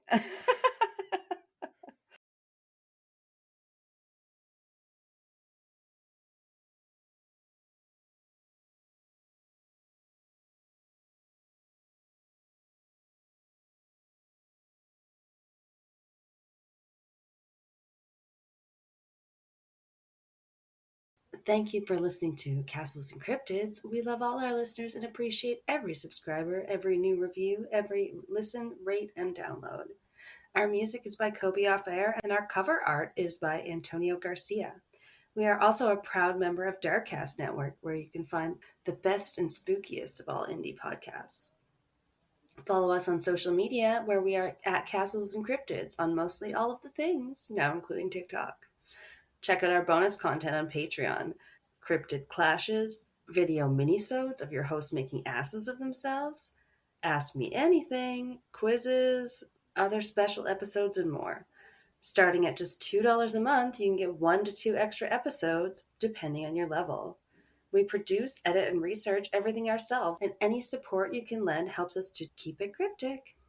Thank you for listening to Castles and Cryptids. We love all our listeners and appreciate every subscriber, every new review, every listen, rate, and download. Our music is by Kobe Off Air, and our cover art is by Antonio Garcia. We are also a proud member of Darkcast Network, where you can find the best and spookiest of all indie podcasts. Follow us on social media, where we are at Castles and Cryptids on mostly all of the things, now including TikTok. Check out our bonus content on Patreon. Cryptid clashes, video minisodes of your hosts making asses of themselves, Ask Me Anything, quizzes, other special episodes, and more. Starting at just $2 a month, you can get 1 to 2 extra episodes, depending on your level. We produce, edit, and research everything ourselves, and any support you can lend helps us to keep it cryptic.